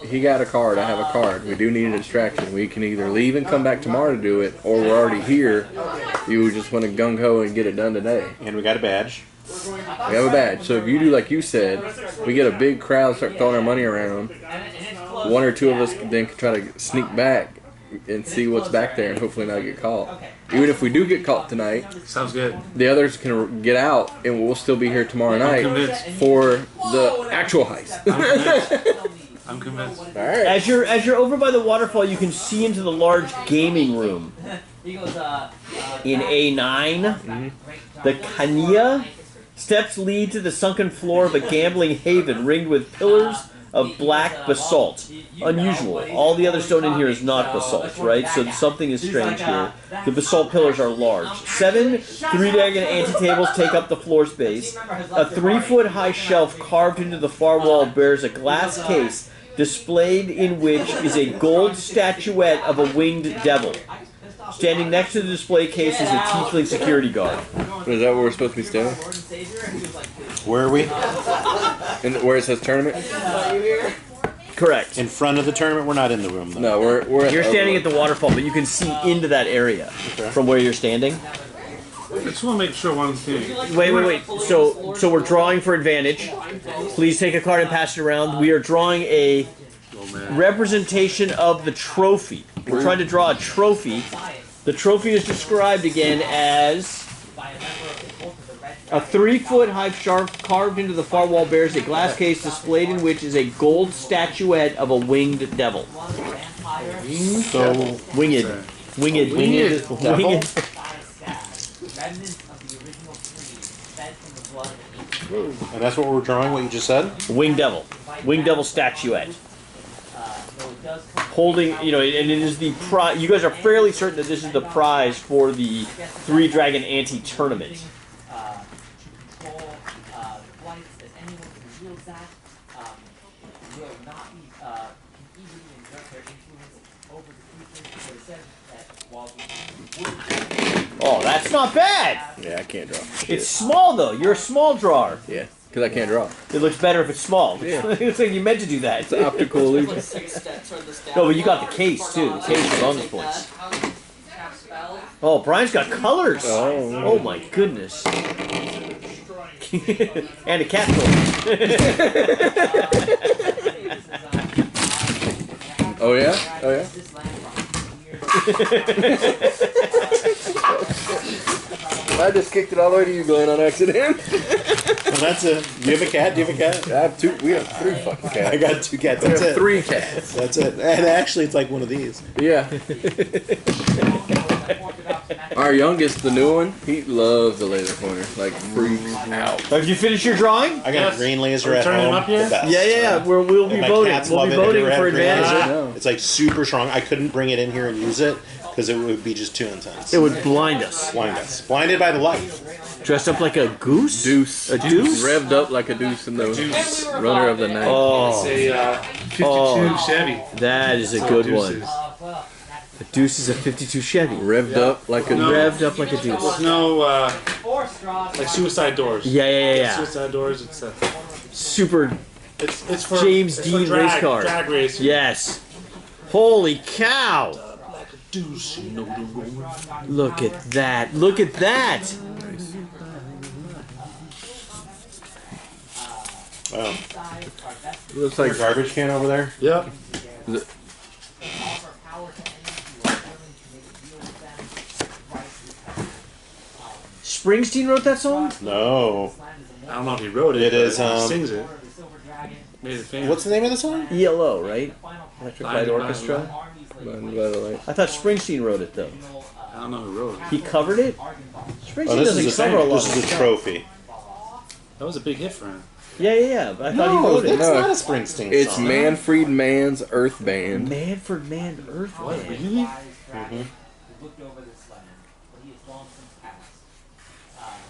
[SPEAKER 7] he got a card. I have a card. We do need a distraction. We can either leave and come back tomorrow to do it, or we're already here. You just want to gung ho and get it done today.
[SPEAKER 1] And we got a badge.
[SPEAKER 7] We have a badge. So if you do like you said, we get a big crowd, start throwing our money around. One or two of us then can try to sneak back and see what's back there, and hopefully not get caught. Even if we do get caught tonight,
[SPEAKER 4] Sounds good.
[SPEAKER 7] the others can get out, and we'll still be here tomorrow night
[SPEAKER 4] convinced.
[SPEAKER 7] for the actual heist.
[SPEAKER 4] I'm convinced.
[SPEAKER 7] All right.
[SPEAKER 3] As you're over by the waterfall, you can see into the large gaming room in A9. The Kania steps lead to the sunken floor of a gambling haven ringed with pillars of black basalt. Unusual. All the other stone in here is not basalt, right? So something is strange here. The basalt pillars are large. 7 three-dragon ante-tables take up the floor space. A 3-foot high shelf carved into the far wall bears a glass case displayed in which is a gold statuette of a winged devil. Standing next to the display case is a tiefling security guard.
[SPEAKER 7] Is that where we're supposed to be standing?
[SPEAKER 1] Where are we?
[SPEAKER 7] And where it says tournament?
[SPEAKER 3] Correct.
[SPEAKER 1] In front of the tournament? We're not in the room, though.
[SPEAKER 7] No, we're at
[SPEAKER 3] You're
[SPEAKER 7] the
[SPEAKER 3] standing at
[SPEAKER 7] overlook.
[SPEAKER 3] the waterfall, but you can see into that area from where you're standing.
[SPEAKER 4] I just want to make sure one thing.
[SPEAKER 3] Wait. So we're drawing for advantage. Please take a card and pass it around. We are drawing a representation of the trophy. We're trying to draw a trophy. The trophy is described again as a 3-foot high sharp carved into the far wall bears a glass case displayed in which is a gold statuette of a winged devil.
[SPEAKER 1] So,
[SPEAKER 3] Winged.
[SPEAKER 1] and that's what we're drawing, what you just said?
[SPEAKER 3] Winged devil. Winged devil statuette. Holding, and it is the prize. You guys are fairly certain that this is the prize for the 3-dragon ante-tournament. Oh, that's not bad!
[SPEAKER 7] Yeah, I can't draw.
[SPEAKER 3] It's small, though. You're a small drawer.
[SPEAKER 7] Yeah, because I can't draw.
[SPEAKER 3] It looks better if it's small.
[SPEAKER 7] Yeah.
[SPEAKER 3] It's like you meant to do that.
[SPEAKER 7] It's an optical illusion.
[SPEAKER 3] No, but you got the case, too. The case is bonus points. Oh, Brian's got colors!
[SPEAKER 7] Oh.
[SPEAKER 3] Oh my goodness. And a cat toy.
[SPEAKER 7] Oh yeah? Oh yeah? I just kicked it all the way to you, Glenn, on accident.
[SPEAKER 1] Well, that's it. Do you have a cat? Do you have a cat?
[SPEAKER 7] I have 2. We have 3 fucking cats.
[SPEAKER 1] I got 2 cats.
[SPEAKER 7] We
[SPEAKER 1] That's
[SPEAKER 7] have
[SPEAKER 1] it.
[SPEAKER 7] 3 cats.
[SPEAKER 1] That's it. And actually, it's like one of these.
[SPEAKER 7] Yeah. Our youngest, the new one, he loves the laser pointer. Like, freaks out.
[SPEAKER 3] Have you finished your drawing?
[SPEAKER 1] I got a green laser at
[SPEAKER 4] turning
[SPEAKER 1] home.
[SPEAKER 4] them up here?
[SPEAKER 1] The best.
[SPEAKER 3] Yeah. We'll be
[SPEAKER 1] And my
[SPEAKER 3] voting.
[SPEAKER 1] cats
[SPEAKER 3] We'll
[SPEAKER 1] love
[SPEAKER 3] be
[SPEAKER 1] it. Have you
[SPEAKER 3] voting
[SPEAKER 1] ever
[SPEAKER 3] for
[SPEAKER 1] had green
[SPEAKER 3] advantage.
[SPEAKER 1] laser?
[SPEAKER 7] No.
[SPEAKER 1] It's like super strong. I couldn't bring it in here and use it because it would be just too intense.
[SPEAKER 3] It would blind us.
[SPEAKER 1] Blind us. Blinded by the light.
[SPEAKER 3] Dressed up like a goose?
[SPEAKER 7] Deuce.
[SPEAKER 3] A deuce?
[SPEAKER 7] Revved up like a deuce in the runner of the night.
[SPEAKER 3] Oh,
[SPEAKER 4] It's a 52 Chevy.
[SPEAKER 3] that is a good one.
[SPEAKER 4] Deuces.
[SPEAKER 3] A deuce is a 52 Chevy.
[SPEAKER 7] Revved up like a
[SPEAKER 4] No.
[SPEAKER 3] Revved up like a deuce.
[SPEAKER 4] There's no
[SPEAKER 5] Four straws.
[SPEAKER 4] like suicide doors.
[SPEAKER 3] Yeah.
[SPEAKER 4] Suicide doors. It's
[SPEAKER 3] Super.
[SPEAKER 4] it's for
[SPEAKER 3] James
[SPEAKER 4] it's
[SPEAKER 3] Dean
[SPEAKER 4] for drag,
[SPEAKER 3] race car.
[SPEAKER 4] Drag racing.
[SPEAKER 3] Yes. Holy cow!
[SPEAKER 4] Deuce.
[SPEAKER 3] Look at that. Look at that.
[SPEAKER 1] Wow.
[SPEAKER 7] Looks
[SPEAKER 1] Your
[SPEAKER 7] like
[SPEAKER 1] garbage can over there?
[SPEAKER 4] Yep.
[SPEAKER 3] Springsteen wrote that song?
[SPEAKER 1] No.
[SPEAKER 4] I don't know if he wrote it.
[SPEAKER 1] It is,
[SPEAKER 4] but he
[SPEAKER 1] um,
[SPEAKER 4] sings it. Made it famous.
[SPEAKER 1] What's the name of the song?
[SPEAKER 3] ELO, right? Electric Light
[SPEAKER 4] Blinded by the
[SPEAKER 3] Orchestra.
[SPEAKER 7] Blinded by the light.
[SPEAKER 3] I thought Springsteen wrote it though.
[SPEAKER 4] I don't know who wrote it.
[SPEAKER 3] He covered it. Springsteen
[SPEAKER 1] Oh, this
[SPEAKER 3] doesn't
[SPEAKER 1] is a
[SPEAKER 3] cover a lot.
[SPEAKER 1] This
[SPEAKER 3] of
[SPEAKER 1] is a
[SPEAKER 3] stuff.
[SPEAKER 1] trophy.
[SPEAKER 4] That was a big hit for him.
[SPEAKER 3] Yeah. But I thought he
[SPEAKER 1] No,
[SPEAKER 3] wrote
[SPEAKER 1] it's
[SPEAKER 3] it.
[SPEAKER 7] No.
[SPEAKER 1] not a Springsteen
[SPEAKER 7] It's
[SPEAKER 1] song.
[SPEAKER 7] Manfred Mann's Earth Band.
[SPEAKER 3] Manfred Mann Earth Band.
[SPEAKER 4] Really?
[SPEAKER 3] Come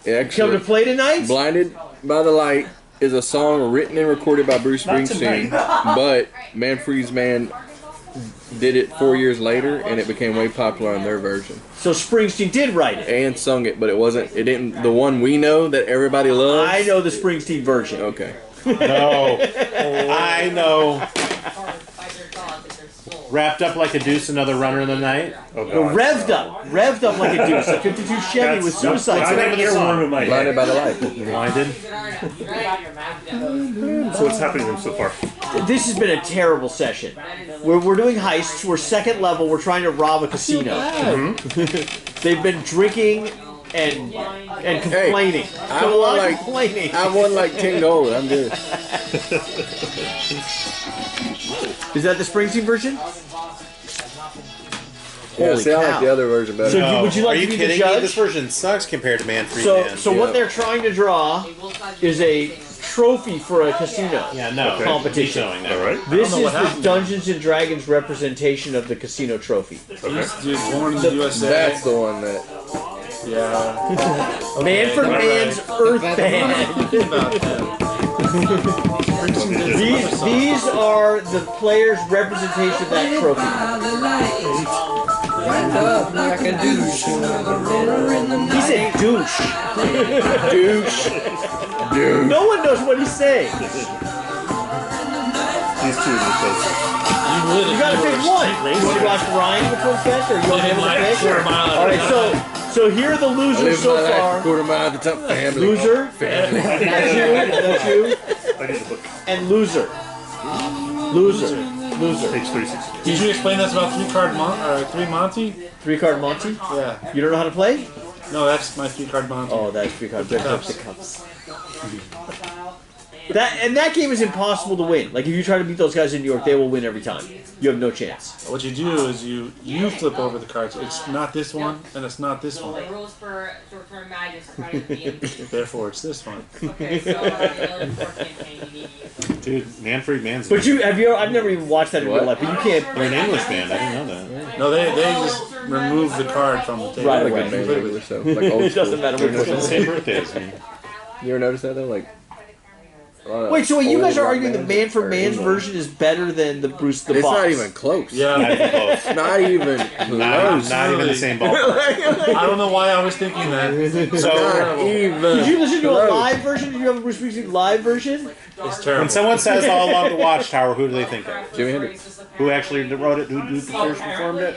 [SPEAKER 3] to
[SPEAKER 7] Actually,
[SPEAKER 3] play tonight?
[SPEAKER 7] Blinded by the Light is a song written and recorded by Bruce Springsteen, but Manfred's Man did it 4 years later, and it became way popular on their version.
[SPEAKER 3] So Springsteen did write it.
[SPEAKER 7] And sung it, but it wasn't. It didn't. The one we know that everybody loves.
[SPEAKER 3] I know the Springsteen version.
[SPEAKER 7] Okay.
[SPEAKER 1] No. I know. Wrapped up like a deuce, another runner in the night. Oh,
[SPEAKER 3] No,
[SPEAKER 1] God.
[SPEAKER 3] revved up like a deuce. A 52 Chevy with suicide.
[SPEAKER 1] What's the name of the song?
[SPEAKER 7] Blinded by the Light.
[SPEAKER 1] Blinded.
[SPEAKER 8] So what's happening to them so far?
[SPEAKER 3] This has been a terrible session. We're doing heists. We're second level. We're trying to rob a casino. They've been drinking and complaining.
[SPEAKER 7] I
[SPEAKER 3] So a lot
[SPEAKER 7] won
[SPEAKER 3] of
[SPEAKER 7] like
[SPEAKER 3] complaining.
[SPEAKER 7] I won like 10 gold. I'm good.
[SPEAKER 3] Is that the Springsteen version?
[SPEAKER 7] Yeah,
[SPEAKER 3] Holy
[SPEAKER 7] see, I
[SPEAKER 3] cow.
[SPEAKER 7] like the other version better.
[SPEAKER 3] So
[SPEAKER 1] No.
[SPEAKER 3] would you like
[SPEAKER 1] Are
[SPEAKER 3] to
[SPEAKER 1] you
[SPEAKER 3] be the
[SPEAKER 1] kidding me?
[SPEAKER 3] judge?
[SPEAKER 1] This version sucks compared to Manfred
[SPEAKER 3] So
[SPEAKER 1] Man.
[SPEAKER 3] what they're trying to draw is a trophy for a casino
[SPEAKER 1] Yeah, no.
[SPEAKER 3] competition.
[SPEAKER 1] Showing that.
[SPEAKER 8] All right.
[SPEAKER 3] This
[SPEAKER 4] know
[SPEAKER 3] is
[SPEAKER 4] what
[SPEAKER 3] the
[SPEAKER 4] happened.
[SPEAKER 3] Dungeons and Dragons representation of the casino trophy.
[SPEAKER 4] Dude, born in the USA.
[SPEAKER 7] That's the one that.
[SPEAKER 4] Yeah.
[SPEAKER 3] Manfred Mann's Earth Band. These are the players' representation of that trophy. He said douche.
[SPEAKER 7] Dude.
[SPEAKER 3] No one knows what he's saying.
[SPEAKER 8] These two because
[SPEAKER 3] You gotta pick one. You want to watch Ryan which one's best, or you want him to pick?
[SPEAKER 4] Quarter mile.
[SPEAKER 3] All right, so here are the
[SPEAKER 7] I
[SPEAKER 3] losers
[SPEAKER 7] live
[SPEAKER 3] so
[SPEAKER 7] my life
[SPEAKER 3] far.
[SPEAKER 7] a quarter mile at the top family.
[SPEAKER 3] Loser,
[SPEAKER 7] Family.
[SPEAKER 3] that's you,
[SPEAKER 8] I need the book.
[SPEAKER 3] and loser.
[SPEAKER 8] Page 36.
[SPEAKER 4] Did you explain that's about three Monty?
[SPEAKER 3] 3-card Monty.
[SPEAKER 4] Yeah.
[SPEAKER 3] You don't know how to play?
[SPEAKER 4] No, that's my 3-card Monty.
[SPEAKER 3] Oh, that's 3-card.
[SPEAKER 4] The
[SPEAKER 3] Cups. That game is impossible to win. Like if you try to beat those guys in New York, they will win every time. You have no chance.
[SPEAKER 4] What you do is you flip over the cards. It's not this one, and it's not this one.
[SPEAKER 5] Rules for short-term magic are trying to be.
[SPEAKER 4] Therefore, it's this one.
[SPEAKER 5] Okay, so campaign, you need.
[SPEAKER 1] Dude, Manfred Man's.
[SPEAKER 3] But I've never even watched that in real life. But you can't.
[SPEAKER 1] They're an English band. I didn't know that.
[SPEAKER 4] No, they just remove the card from the table.
[SPEAKER 3] Right
[SPEAKER 7] Like
[SPEAKER 3] away.
[SPEAKER 7] a good band, so, like old
[SPEAKER 3] It doesn't
[SPEAKER 7] school.
[SPEAKER 3] matter which
[SPEAKER 1] It's the
[SPEAKER 3] one.
[SPEAKER 1] same birthdays. Man.
[SPEAKER 7] You ever notice that though? Like. a lot of
[SPEAKER 3] Wait, so you
[SPEAKER 7] old
[SPEAKER 3] guys are
[SPEAKER 7] rock
[SPEAKER 3] arguing the
[SPEAKER 7] bands
[SPEAKER 3] Manfred
[SPEAKER 7] are
[SPEAKER 3] Mann's
[SPEAKER 7] emo.
[SPEAKER 3] version is better than the Bruce the
[SPEAKER 7] It's
[SPEAKER 3] Boss?
[SPEAKER 7] not even close.
[SPEAKER 4] Yeah.
[SPEAKER 1] Not even close.
[SPEAKER 7] Not even close.
[SPEAKER 1] Not even the same ball.
[SPEAKER 4] I don't know why I was thinking that.
[SPEAKER 1] So
[SPEAKER 7] Not even.
[SPEAKER 3] Did you listen to a
[SPEAKER 7] close.
[SPEAKER 3] live version? Did you have a Bruce Springsteen live version?
[SPEAKER 4] It's terrible.
[SPEAKER 1] when someone says "All Along the Watchtower," who do they think of?
[SPEAKER 7] Jimi Hendrix.
[SPEAKER 1] Who actually wrote it? Who first performed it?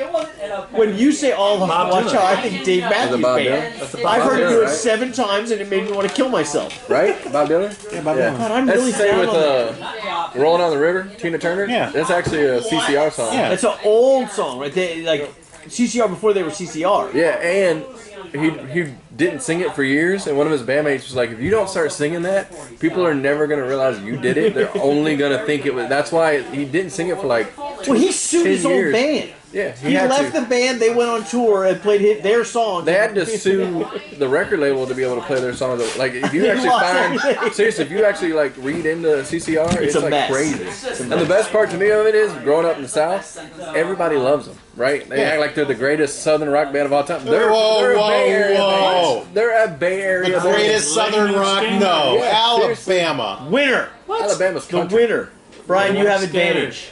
[SPEAKER 3] When you say all of
[SPEAKER 4] Bob
[SPEAKER 3] Watch
[SPEAKER 4] Dylan.
[SPEAKER 3] Out, I think Dave Matthews
[SPEAKER 7] Bob
[SPEAKER 3] Band.
[SPEAKER 7] Dylan?
[SPEAKER 4] That's the
[SPEAKER 3] I've heard him do it
[SPEAKER 7] right?
[SPEAKER 3] 7 times and it made me want to kill myself.
[SPEAKER 7] Right? Bob Dylan?
[SPEAKER 1] Yeah, Bob
[SPEAKER 7] Yeah.
[SPEAKER 1] Dylan.
[SPEAKER 3] God, I'm
[SPEAKER 7] That's
[SPEAKER 3] really
[SPEAKER 7] the same
[SPEAKER 3] down
[SPEAKER 7] with
[SPEAKER 3] on that.
[SPEAKER 7] Rolling on the River, Tina Turner.
[SPEAKER 1] Yeah.
[SPEAKER 7] That's actually a CCR song.
[SPEAKER 1] Yeah.
[SPEAKER 3] That's an old song, right? Like CCR before they were CCR.
[SPEAKER 7] Yeah, and he didn't sing it for years, and one of his bandmates was like, if you don't start singing that, people are never going to realize you did it. They're only going to think it was... That's why he didn't sing it for like
[SPEAKER 3] Well, he sued
[SPEAKER 7] 10
[SPEAKER 3] his old
[SPEAKER 7] years.
[SPEAKER 3] band.
[SPEAKER 7] Yeah,
[SPEAKER 3] He left the band. They went on tour and played their song.
[SPEAKER 7] They had to sue the record label to be able to play their song. Like if you actually seriously, if you actually like read into CCR, it's like
[SPEAKER 3] mess.
[SPEAKER 7] crazy. And the best part to me of it is, growing up in the South, everybody loves them, right? They act like they're the greatest Southern rock band of all time. They're a Bay Area band. They're a Bay Area.
[SPEAKER 1] The greatest Southern rock? No,
[SPEAKER 7] Yeah,
[SPEAKER 1] Alabama.
[SPEAKER 3] Winner.
[SPEAKER 7] Alabama's
[SPEAKER 3] The
[SPEAKER 7] country.
[SPEAKER 3] winner. Brian, you have advantage.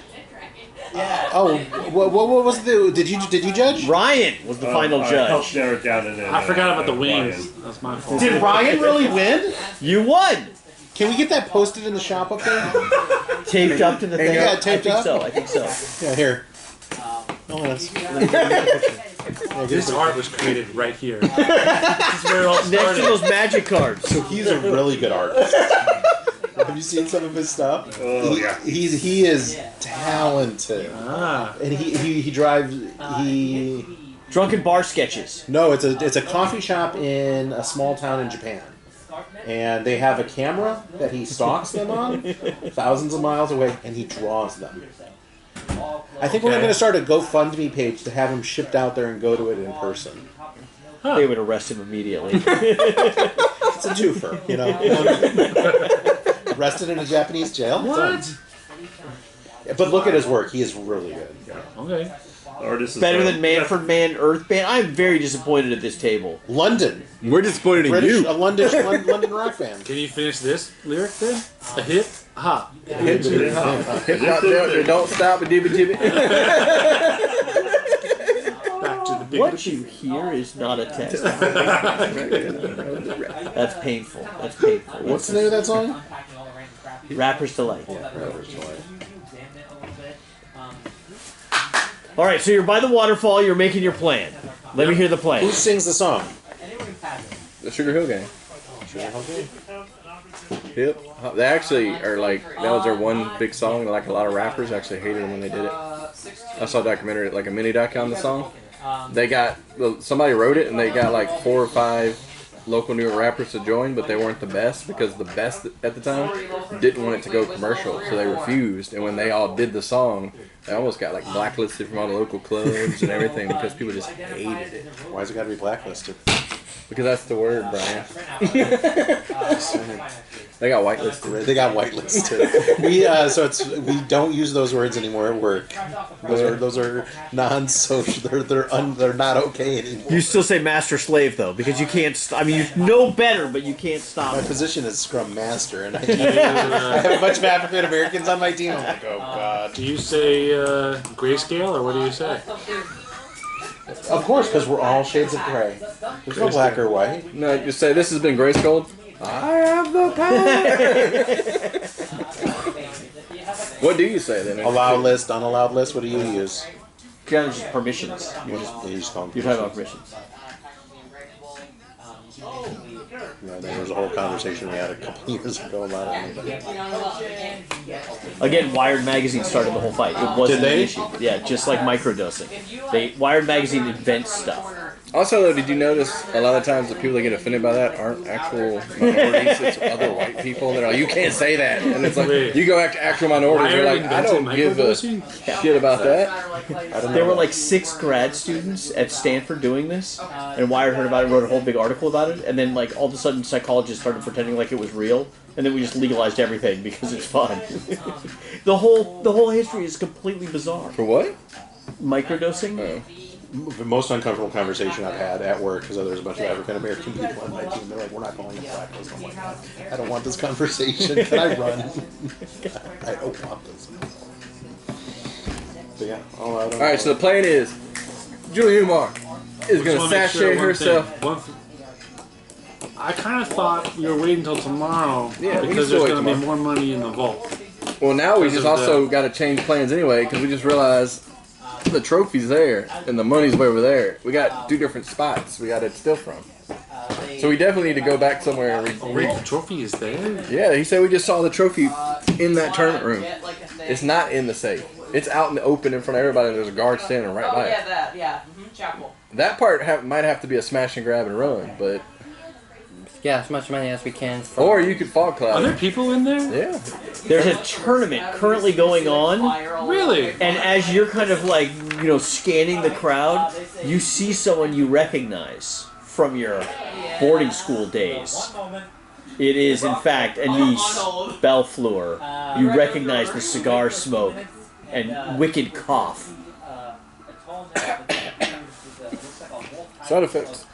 [SPEAKER 1] Oh, what was the? Did you judge?
[SPEAKER 3] Ryan was the final
[SPEAKER 8] I
[SPEAKER 3] judge.
[SPEAKER 8] helped narrow it down and
[SPEAKER 4] I forgot about the wings. That's my fault.
[SPEAKER 1] Did Ryan really win?
[SPEAKER 3] You won.
[SPEAKER 1] Can we get that posted in the shop up there?
[SPEAKER 3] Taped up to the thing.
[SPEAKER 1] Yeah, taped up.
[SPEAKER 3] I think so.
[SPEAKER 1] Yeah, here. Oh, that's.
[SPEAKER 4] This art was created right here. This is where it all
[SPEAKER 3] Next to
[SPEAKER 4] started.
[SPEAKER 3] those magic cards.
[SPEAKER 1] So he's a really good artist. Have you seen some of his stuff?
[SPEAKER 8] Oh, yeah.
[SPEAKER 1] He is talented, and he drives
[SPEAKER 3] Drunken bar sketches.
[SPEAKER 1] No, it's a coffee shop in a small town in Japan, and they have a camera that he stalks them on, thousands of miles away, and he draws them. I think we're going to start a GoFundMe page to have him shipped out there and go to it in person.
[SPEAKER 3] They would arrest him immediately.
[SPEAKER 1] It's a twofer, you know. Arrested in a Japanese jail.
[SPEAKER 4] What?
[SPEAKER 1] But look at his work; he is really good.
[SPEAKER 4] Okay.
[SPEAKER 8] Artist is
[SPEAKER 3] Better than Manfred Mann, Earth Band. I'm very disappointed at this table.
[SPEAKER 1] London,
[SPEAKER 7] We're disappointed in
[SPEAKER 1] British,
[SPEAKER 7] you.
[SPEAKER 1] a London rock band.
[SPEAKER 4] Can you finish this lyric then? A hip hop.
[SPEAKER 7] Hip hop, don't stop, a dibby dibby.
[SPEAKER 4] Back to the big.
[SPEAKER 3] What you hear is not a test. That's painful. That's painful.
[SPEAKER 1] What's the name of that song?
[SPEAKER 3] Rapper's Delight. All right, so you're by the waterfall. You're making your plan. Let me hear the plan.
[SPEAKER 1] Who sings the song?
[SPEAKER 7] The Sugar Hill Gang. Yep. They actually are like, that was their one big song. Like a lot of rappers actually hated them when they did it. I saw a documentary, like a mini doc on the song. They got, somebody wrote it and they got like 4 or 5 local New York rappers to join, but they weren't the best because the best at the time didn't want it to go commercial, so they refused. And when they all did the song, they almost got like blacklisted from all the local clubs and everything because people just hated it.
[SPEAKER 1] Why's it got to be blacklisted?
[SPEAKER 7] Because that's the word, Brian. They got whitelisted.
[SPEAKER 1] They got whitelisted. We don't use those words anymore at work. Those are non-social. They're not okay anymore.
[SPEAKER 3] You still say master slave though, because you can't. I mean, you know better, but you can't stop.
[SPEAKER 1] My position is Scrum Master, and I have a bunch of African Americans on my team. I'm like, oh god.
[SPEAKER 4] Do you say grayscale or what do you say?
[SPEAKER 1] Of course, because we're all shades of gray. There's no black or white.
[SPEAKER 7] No, just say, this has been Grace Gold. I have the power. What do you say then?
[SPEAKER 1] Allowed list, unallowed list. What do you use?
[SPEAKER 3] Kind of just permissions.
[SPEAKER 1] You just call them
[SPEAKER 3] You're talking about permissions.
[SPEAKER 1] Yeah, there was a whole conversation we had a couple years ago about it.
[SPEAKER 3] Again, Wired Magazine started the whole fight. It wasn't
[SPEAKER 1] Did they?
[SPEAKER 3] an issue. Yeah, just like microdosing. Wired Magazine invents stuff.
[SPEAKER 7] Also, though, did you notice a lot of times the people that get offended by that aren't actual minorities, it's other white people. They're like, you can't say that. And it's like, you go after actual minorities, you're like, I don't give a shit about that.
[SPEAKER 3] There were like 6 grad students at Stanford doing this, and Wired heard about it, wrote a whole big article about it, and then like all of a sudden psychologists started pretending like it was real, and then we just legalized everything because it's fun. The whole history is completely bizarre.
[SPEAKER 7] For what?
[SPEAKER 3] Microdosing?
[SPEAKER 7] Oh.
[SPEAKER 1] The most uncomfortable conversation I've had at work, because there's a bunch of African American people on my team. They're like, we're not calling it blacklist. I'm like, I don't want this conversation. Can I run? I don't want this. So yeah,
[SPEAKER 7] Alright, so the plan is, Julie Newmar is going to sashay herself.
[SPEAKER 4] I kind of thought we were waiting until tomorrow because
[SPEAKER 7] still
[SPEAKER 4] there's
[SPEAKER 7] wait
[SPEAKER 4] going to be
[SPEAKER 7] tomorrow.
[SPEAKER 4] more money in the vault.
[SPEAKER 7] Well, now we
[SPEAKER 4] Because
[SPEAKER 7] just
[SPEAKER 4] of
[SPEAKER 7] also got to change plans anyway, because we just realized the trophy's there and the money's way over there. We got 2 different spots we got to steal from. So we definitely need to go back somewhere and
[SPEAKER 4] The trophy is there?
[SPEAKER 7] Yeah, he said we just saw the trophy in that tournament room. It's not in the safe. It's out in the open in front of everybody, and there's a guard standing right by it.
[SPEAKER 5] Chapel.
[SPEAKER 7] That part might have to be a smash and grab and run, but...
[SPEAKER 2] Yeah, as much money as we can.
[SPEAKER 7] Or you could fog
[SPEAKER 4] Are
[SPEAKER 7] cloud
[SPEAKER 4] there
[SPEAKER 7] it.
[SPEAKER 4] people in there?
[SPEAKER 7] Yeah.
[SPEAKER 3] There's a tournament currently going on,
[SPEAKER 4] Really?
[SPEAKER 3] and as you're kind of like scanning the crowd, you see someone you recognize from your boarding school days. It is, in fact, Anise Bellfleur. You recognize the cigar smoke and wicked cough.
[SPEAKER 7] Side effects.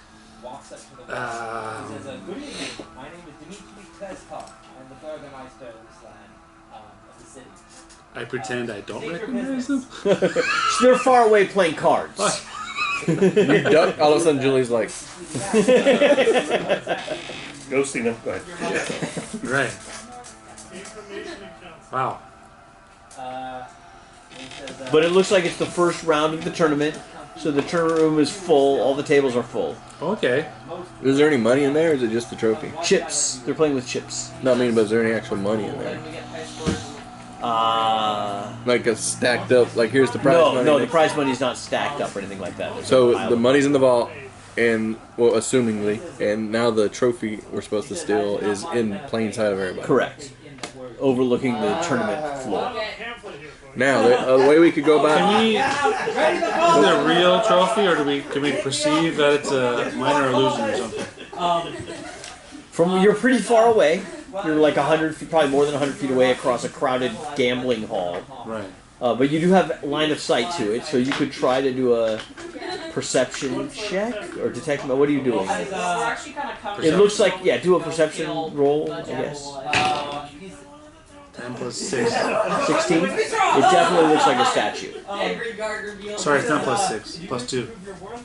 [SPEAKER 4] I pretend I don't recognize them.
[SPEAKER 3] They're far away playing cards.
[SPEAKER 7] You duck, all of a sudden Julie's like,
[SPEAKER 8] Ghosting them. Go ahead.
[SPEAKER 4] Right. Wow.
[SPEAKER 3] But it looks like it's the first round of the tournament, so the tournament room is full. All the tables are full.
[SPEAKER 4] Okay.
[SPEAKER 7] is there any money in there, or is it just the trophy?
[SPEAKER 3] Chips. They're playing with chips.
[SPEAKER 7] No, I mean, but is there any actual money in there? Like a stacked up, like here's the prize money.
[SPEAKER 3] No, the prize money's not stacked up or anything like that. There's
[SPEAKER 7] So
[SPEAKER 3] no pile
[SPEAKER 7] the
[SPEAKER 3] of
[SPEAKER 7] money's in the vault, and, well, assumingly, and now the trophy we're supposed to steal is in plain sight of everybody.
[SPEAKER 3] Correct. Overlooking the tournament floor.
[SPEAKER 7] Now, the way we could go
[SPEAKER 4] Can
[SPEAKER 7] about
[SPEAKER 4] we? Is it a real trophy, or can we perceive that it's a minor illusion or something?
[SPEAKER 3] You're pretty far away. You're like 100 feet, probably more than 100 feet away across a crowded gambling hall.
[SPEAKER 4] Right.
[SPEAKER 3] But you do have line of sight to it, so you could try to do a perception check or detect. What are you doing? It looks like, yeah, do a perception roll, I guess.
[SPEAKER 4] 10 plus 6.
[SPEAKER 3] 16? It definitely looks like a statue.
[SPEAKER 4] Sorry, it's not plus 6. Plus 2.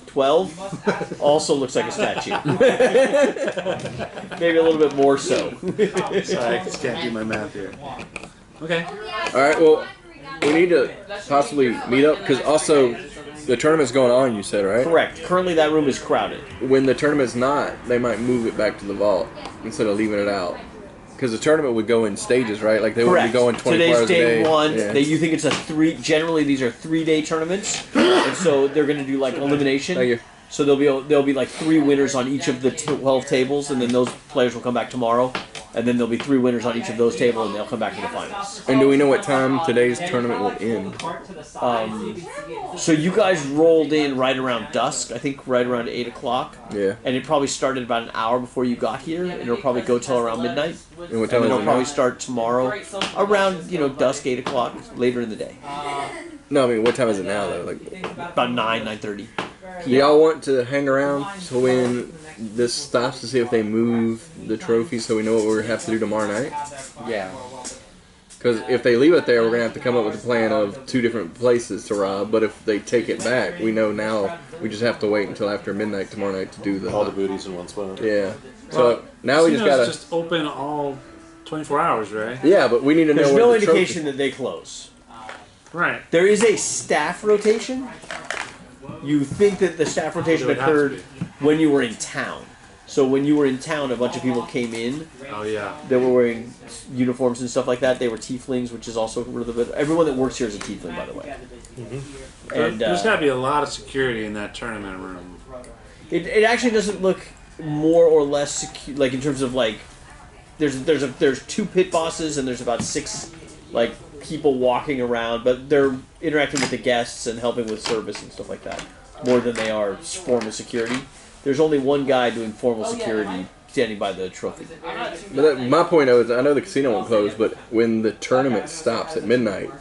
[SPEAKER 3] 12 also looks like a statue. Maybe a little bit more so.
[SPEAKER 4] Sorry, I just can't do my math here. Okay.
[SPEAKER 7] Alright, well, we need to possibly meet up, because also, the tournament's going on, you said, right?
[SPEAKER 3] Correct. Currently that room is crowded.
[SPEAKER 7] When the tournament's not, they might move it back to the vault, instead of leaving it out. Because the tournament would go in stages, right? Like, they wouldn't be going 24 hours a day.
[SPEAKER 3] Today's day one.
[SPEAKER 7] Yeah.
[SPEAKER 3] You think it's a 3... Generally, these are 3-day tournaments. And so they're going to do, like, elimination.
[SPEAKER 7] Thank you.
[SPEAKER 3] So there'll be like 3 winners on each of the 12 tables, and then those players will come back tomorrow. And then there'll be 3 winners on each of those tables, and they'll come back to the finals.
[SPEAKER 7] And do we know what time today's tournament will end?
[SPEAKER 3] So you guys rolled in right around dusk, I think right around 8 o'clock.
[SPEAKER 7] Yeah.
[SPEAKER 3] And it probably started about an hour before you got here, and it'll probably go till around midnight.
[SPEAKER 7] And what time
[SPEAKER 3] And
[SPEAKER 7] is
[SPEAKER 3] it'll
[SPEAKER 7] it
[SPEAKER 3] probably
[SPEAKER 7] now?
[SPEAKER 3] start tomorrow around, dusk, 8 o'clock, later in the day.
[SPEAKER 7] No, I mean, what time is it now, though? Like,
[SPEAKER 3] About 9:30.
[SPEAKER 7] do y'all want to hang around so when this stops to see if they move the trophy so we know what we have to do tomorrow night?
[SPEAKER 2] Yeah.
[SPEAKER 7] Because if they leave it there, we're going to have to come up with a plan of 2 different places to rob. But if they take it back, we know now we just have to wait until after midnight tomorrow night to do
[SPEAKER 1] All the booties in one spot.
[SPEAKER 7] Yeah. So now we just got to...
[SPEAKER 4] just open all 24 hours, right?
[SPEAKER 7] Yeah, but we need to know
[SPEAKER 3] There's
[SPEAKER 7] where
[SPEAKER 3] no
[SPEAKER 7] the trophy...
[SPEAKER 3] indication that they close.
[SPEAKER 4] Right.
[SPEAKER 3] There is a staff rotation. You think that the staff rotation
[SPEAKER 4] It would have to
[SPEAKER 3] occurred when you were in town. So when you were in town, a bunch of people came in.
[SPEAKER 4] Oh, yeah.
[SPEAKER 3] They were wearing uniforms and stuff like that. They were tieflings, which is also a little bit... Everyone that works here is a tiefling, by the way. And
[SPEAKER 4] There's got to be a lot of security in that tournament room.
[SPEAKER 3] it actually doesn't look more or less secure, like in terms of like... There's 2 pit bosses and there's about 6 like people walking around, but they're interacting with the guests and helping with service and stuff like that more than they are formal security. There's only one guy doing formal security standing by the trophy.
[SPEAKER 7] But my point is, I know the casino won't close, but when the tournament stops at midnight,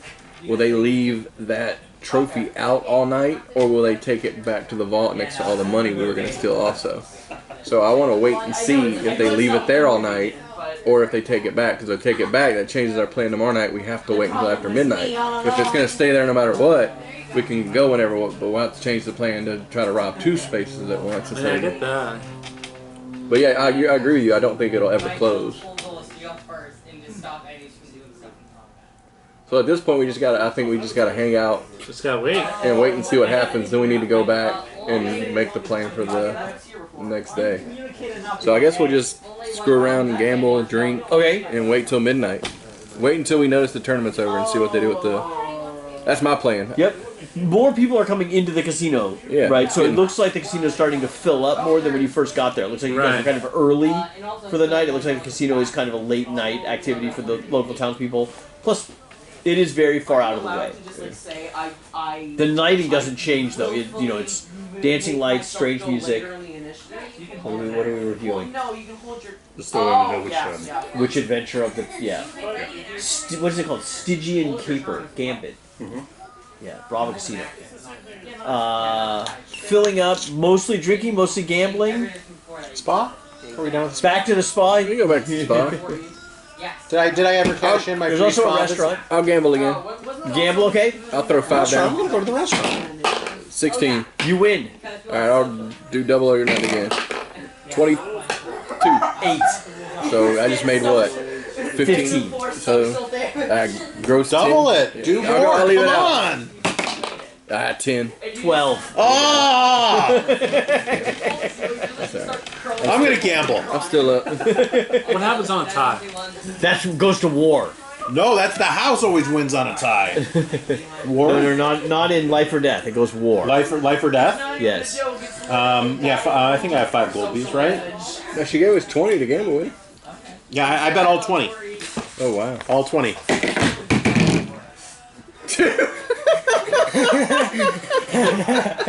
[SPEAKER 7] will they leave that trophy out all night, or will they take it back to the vault next to all the money we were going to steal also? So I want to wait and see if they leave it there all night, or if they take it back. Because if they take it back, that changes our plan tomorrow night. We have to wait until after midnight. If it's going to stay there no matter what, we can go whenever, but we'll have to change the plan to try to rob 2 spaces at once.
[SPEAKER 4] Yeah, I get that.
[SPEAKER 7] But yeah, I agree with you. I don't think it'll ever close. So at this point, I think we just gotta hang out
[SPEAKER 4] Just gotta wait.
[SPEAKER 7] and wait and see what happens. Then we need to go back and make the plan for the next day. So I guess we'll just screw around and gamble and drink
[SPEAKER 3] Okay.
[SPEAKER 7] and wait till midnight. Wait until we notice the tournament's over and see what they do with the... That's my plan.
[SPEAKER 3] Yep. More people are coming into the casino,
[SPEAKER 7] Yeah.
[SPEAKER 3] right? So it looks like the casino is starting to fill up more than when you first got there. It looks like you guys are kind of early for the night. It looks like the casino is kind of a late night activity for the local townspeople. Plus, It is very far out of the way.
[SPEAKER 5] To just, like, say, I
[SPEAKER 3] The lighting doesn't change though. It's dancing lights, strange music. What are we reviewing?
[SPEAKER 5] No, you can hold your.
[SPEAKER 8] Just so I know which
[SPEAKER 3] Which adventure of the what is it called? Stygian Gambit. Yeah, Bravo Casino. Filling up, mostly drinking, mostly gambling.
[SPEAKER 1] Spa? Are we done with the spa?
[SPEAKER 3] Back to the spa.
[SPEAKER 7] You go back to the spa.
[SPEAKER 1] Did I ever cash in my
[SPEAKER 3] There's
[SPEAKER 1] free
[SPEAKER 3] also
[SPEAKER 1] spa
[SPEAKER 3] a restaurant.
[SPEAKER 7] I'll gamble again.
[SPEAKER 3] Gamble, okay?
[SPEAKER 7] I'll throw 5
[SPEAKER 1] Restaurant? I'm
[SPEAKER 7] down.
[SPEAKER 1] gonna go to the restaurant.
[SPEAKER 7] 16.
[SPEAKER 3] You win.
[SPEAKER 7] Alright, I'll do double or nothing again. 22.
[SPEAKER 3] 8.
[SPEAKER 7] So I just made what? 15. So gross
[SPEAKER 1] Double
[SPEAKER 7] 10.
[SPEAKER 1] it. Do
[SPEAKER 7] I'll
[SPEAKER 1] more.
[SPEAKER 7] leave
[SPEAKER 1] Come
[SPEAKER 7] it out.
[SPEAKER 1] on.
[SPEAKER 7] 10.
[SPEAKER 3] 12.
[SPEAKER 1] Oh! I'm gonna gamble.
[SPEAKER 7] I'm still up.
[SPEAKER 4] What happens on a tie?
[SPEAKER 3] That goes to war.
[SPEAKER 1] No, that's the house always wins on a tie. War?
[SPEAKER 3] No, not in life or death. It goes war.
[SPEAKER 1] Life or death?
[SPEAKER 3] Yes.
[SPEAKER 1] I think I have 5 gold bees, right?
[SPEAKER 7] Now she gave us 20 to gamble with.
[SPEAKER 1] Yeah, I bet all 20.
[SPEAKER 7] Oh wow.
[SPEAKER 1] All 20.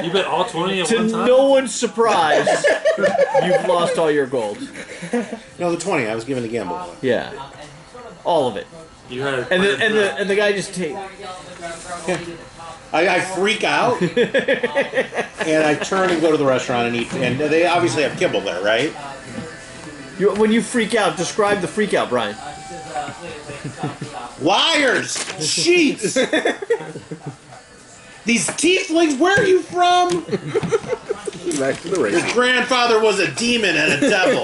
[SPEAKER 4] You bet all 20 at
[SPEAKER 3] To
[SPEAKER 4] one time?
[SPEAKER 3] no one's surprise, you've lost all your gold.
[SPEAKER 1] No, the 20. I was given the gamble one.
[SPEAKER 3] Yeah. All of it.
[SPEAKER 4] You had
[SPEAKER 3] And the guy just takes.
[SPEAKER 1] I freak out, and I turn and go to the restaurant and eat. And they obviously have kibble there, right?
[SPEAKER 3] When you freak out, describe the freak out, Brian.
[SPEAKER 1] Liars! Cheats! These tieflings, where are you from?
[SPEAKER 7] Back to the race.
[SPEAKER 1] Your grandfather was a demon and a devil.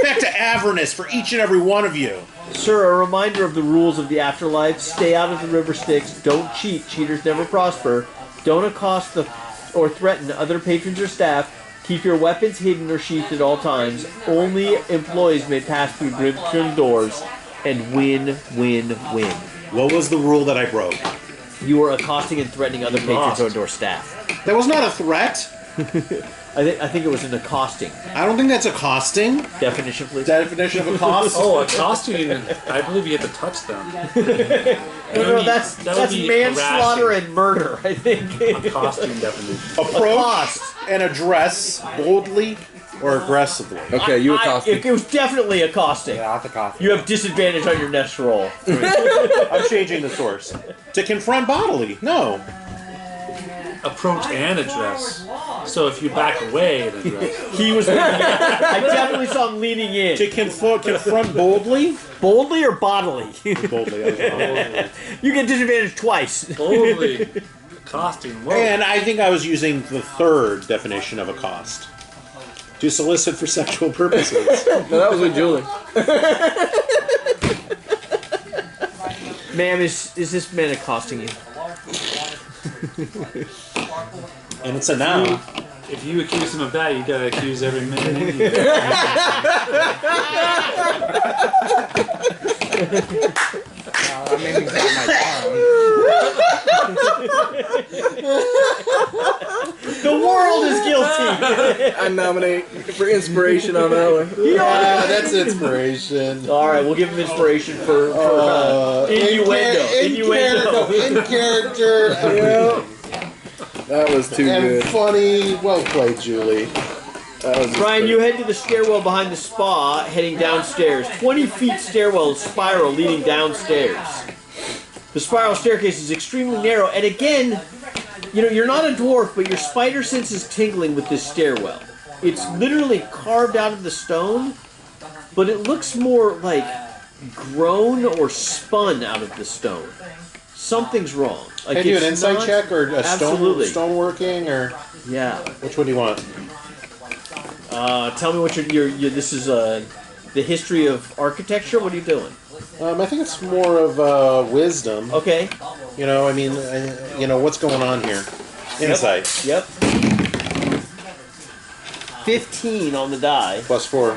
[SPEAKER 1] Back to Avernus for each and every one of you.
[SPEAKER 3] Sir, a reminder of the rules of the afterlife. Stay out of the river Styx. Don't cheat. Cheaters never prosper. Don't accost or threaten other patrons or staff. Keep your weapons hidden or sheathed at all times. Only employees may pass through grim doors. And win, win, win.
[SPEAKER 1] What was the rule that I broke?
[SPEAKER 3] You were accosting and threatening other patrons or staff.
[SPEAKER 1] That was not a threat.
[SPEAKER 3] I think it was an accosting.
[SPEAKER 1] I don't think that's accosting.
[SPEAKER 3] Definition, please.
[SPEAKER 1] Definition of accost?
[SPEAKER 4] Oh, accosting. I believe you had to touch them.
[SPEAKER 3] No, that's
[SPEAKER 4] would be
[SPEAKER 3] manslaughter
[SPEAKER 4] harassing.
[SPEAKER 3] and murder, I think.
[SPEAKER 4] Accosting definition.
[SPEAKER 1] Approach
[SPEAKER 3] Accost.
[SPEAKER 1] and address boldly or aggressively.
[SPEAKER 7] Okay, you accosted.
[SPEAKER 3] It was definitely accosting.
[SPEAKER 2] Yeah, I'll have to coffee.
[SPEAKER 3] You have disadvantage on your next roll.
[SPEAKER 1] I'm changing the source. To confront bodily. No.
[SPEAKER 4] Approach and address. So if you back away and address.
[SPEAKER 3] He was leaning in. I definitely saw him leaning in.
[SPEAKER 1] To confront boldly?
[SPEAKER 3] Boldly or bodily?
[SPEAKER 1] Boldly. I was wrong.
[SPEAKER 3] You get disadvantage twice.
[SPEAKER 4] Boldly. Accosting. Whoa.
[SPEAKER 1] And I think I was using the third definition of accost. To solicit for sexual purposes.
[SPEAKER 7] No, that was with Julie.
[SPEAKER 3] Ma'am, is this man accosting you?
[SPEAKER 1] And it's a noun.
[SPEAKER 4] If you accuse him of that, you gotta accuse every man in you.
[SPEAKER 2] I made me grab my
[SPEAKER 3] The world is guilty.
[SPEAKER 7] I nominate for inspiration on that one.
[SPEAKER 1] Yeah, that's inspiration.
[SPEAKER 3] All right, we'll give him inspiration for innuendo.
[SPEAKER 1] In character.
[SPEAKER 7] Yeah. That was too
[SPEAKER 1] And
[SPEAKER 7] good.
[SPEAKER 1] funny. Well played, Julie.
[SPEAKER 7] That was
[SPEAKER 3] Brian, you head to the stairwell behind the spa, heading downstairs. 20 feet stairwell spiral leading downstairs. The spiral staircase is extremely narrow, and again, you know, you're not a dwarf, but your spider sense is tingling with this stairwell. It's literally carved out of the stone, but it looks more like grown or spun out of the stone. Something's wrong. Like,
[SPEAKER 1] Can I do an
[SPEAKER 3] it's
[SPEAKER 1] insight
[SPEAKER 3] not-
[SPEAKER 1] check or a
[SPEAKER 3] Absolutely.
[SPEAKER 1] stoneworking or
[SPEAKER 3] Yeah.
[SPEAKER 1] which one do you want?
[SPEAKER 3] Tell me what your this is the history of architecture. What are you doing?
[SPEAKER 1] I think it's more of wisdom.
[SPEAKER 3] Okay.
[SPEAKER 1] You know, I mean, you know what's going on here. Insight
[SPEAKER 3] Yep. 15 on the die.
[SPEAKER 1] +4.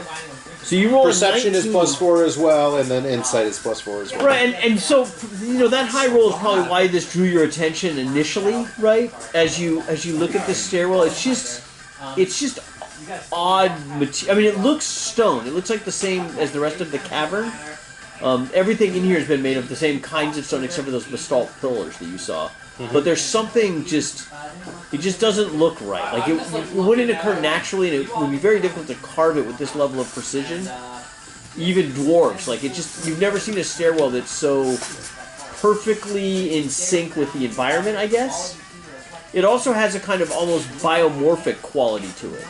[SPEAKER 3] So you roll
[SPEAKER 1] Perception
[SPEAKER 3] a
[SPEAKER 1] is
[SPEAKER 3] 19.
[SPEAKER 1] +4 as well, and then insight is +4 as well.
[SPEAKER 3] Right, and so you know that high roll is probably why this drew your attention initially, right? As you look at this stairwell, it's just odd material. I mean, it looks stone. It looks like the same as the rest of the cavern. Everything in here has been made of the same kinds of stone except for those basalt pillars that you saw. But there's something it just doesn't look right. Like it wouldn't occur naturally, and it would be very difficult to carve it with this level of precision. Even dwarves, like you've never seen a stairwell that's so perfectly in sync with the environment, I guess. It also has a kind of almost biomorphic quality to it.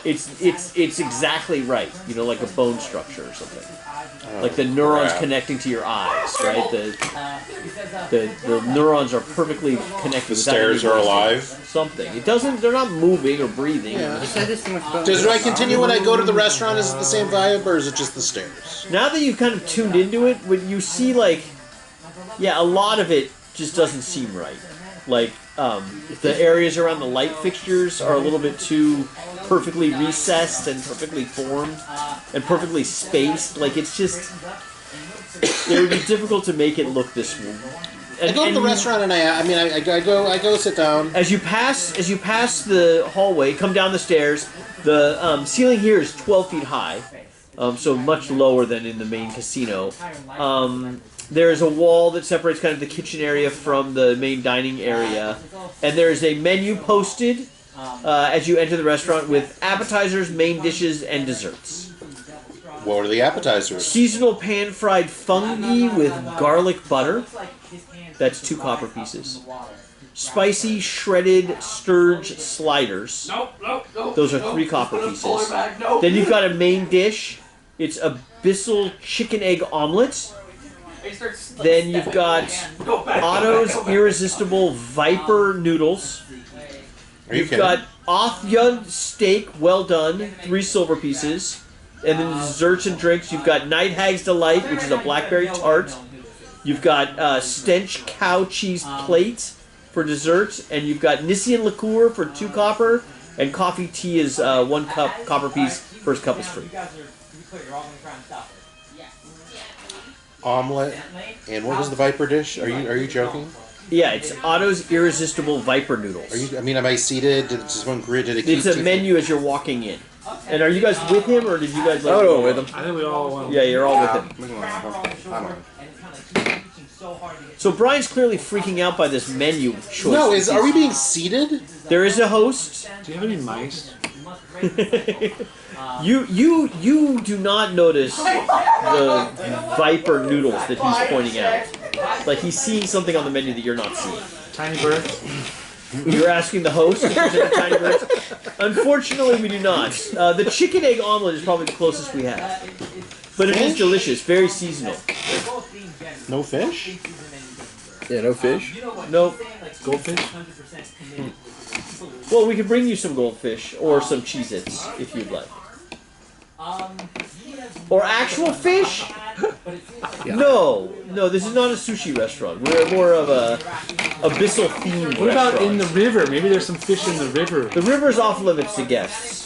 [SPEAKER 3] It's exactly right, like a bone structure or something. Like the neurons connecting to your eyes, right? The neurons are perfectly connected.
[SPEAKER 1] The stairs are alive.
[SPEAKER 3] Something. They're not moving or breathing.
[SPEAKER 1] Yeah. Does I continue when I go to the restaurant? Is it the same vibe, or is it just the stairs?
[SPEAKER 3] Now that you've kind of tuned into it, when you see a lot of it just doesn't seem right. Like, the areas around the light fixtures are a little bit too perfectly recessed and perfectly formed and perfectly spaced. Like, it's just... It would be difficult to make it look this way.
[SPEAKER 1] I go to the restaurant and I go sit down.
[SPEAKER 3] As you pass the hallway, come down the stairs, the ceiling here is 12 feet high, so much lower than in the main casino. There is a wall that separates kind of the kitchen area from the main dining area. And there is a menu posted as you enter the restaurant with appetizers, main dishes, and desserts.
[SPEAKER 1] What are the appetizers?
[SPEAKER 3] Seasonal pan-fried fungi with garlic butter. That's 2 copper pieces. Spicy shredded sturge sliders. Those are 3 copper pieces. Then you've got a main dish. It's abyssal chicken egg omelet. Then you've got Otto's Irresistible Viper Noodles. You've got Othya Steak, well done, 3 silver pieces. And then desserts and drinks, you've got Night Hag's Delight, which is a blackberry tart. You've got Stench Cow Cheese Plate for dessert. And you've got Nissian Liqueur for 2 copper. And coffee tea is 1 cup, copper piece. First cup is free.
[SPEAKER 1] Omelet, and what was the Viper dish? Are you joking?
[SPEAKER 3] Yeah, it's Otto's Irresistible Viper Noodles.
[SPEAKER 1] Am I seated? Did someone grid? Did it keep?
[SPEAKER 3] It's a menu as you're walking in. And are you guys with him, or did you guys?
[SPEAKER 7] I'll go with him.
[SPEAKER 4] I think we all want.
[SPEAKER 3] Yeah, you're all with him. So Brian's clearly freaking out by this menu choice.
[SPEAKER 1] No, are we being seated?
[SPEAKER 3] There is a host.
[SPEAKER 4] Do you have any mice?
[SPEAKER 3] You do not notice the Viper noodles that he's pointing out. Like he's seeing something on the menu that you're not seeing.
[SPEAKER 4] Tiny birds?
[SPEAKER 3] You're asking the host if there's any tiny birds? Unfortunately, we do not. The chicken egg omelet is probably the closest we have. But it is delicious, very seasonal.
[SPEAKER 1] No fish?
[SPEAKER 7] Yeah, no fish?
[SPEAKER 3] Nope.
[SPEAKER 4] Goldfish?
[SPEAKER 3] Well, we could bring you some goldfish or some Cheez-Its if you'd like. Or actual fish? No, this is not a sushi restaurant. We're more of a abyssal themed
[SPEAKER 4] What about
[SPEAKER 3] restaurant.
[SPEAKER 4] in the river? Maybe there's some fish in the river.
[SPEAKER 3] The river's off limits to guests.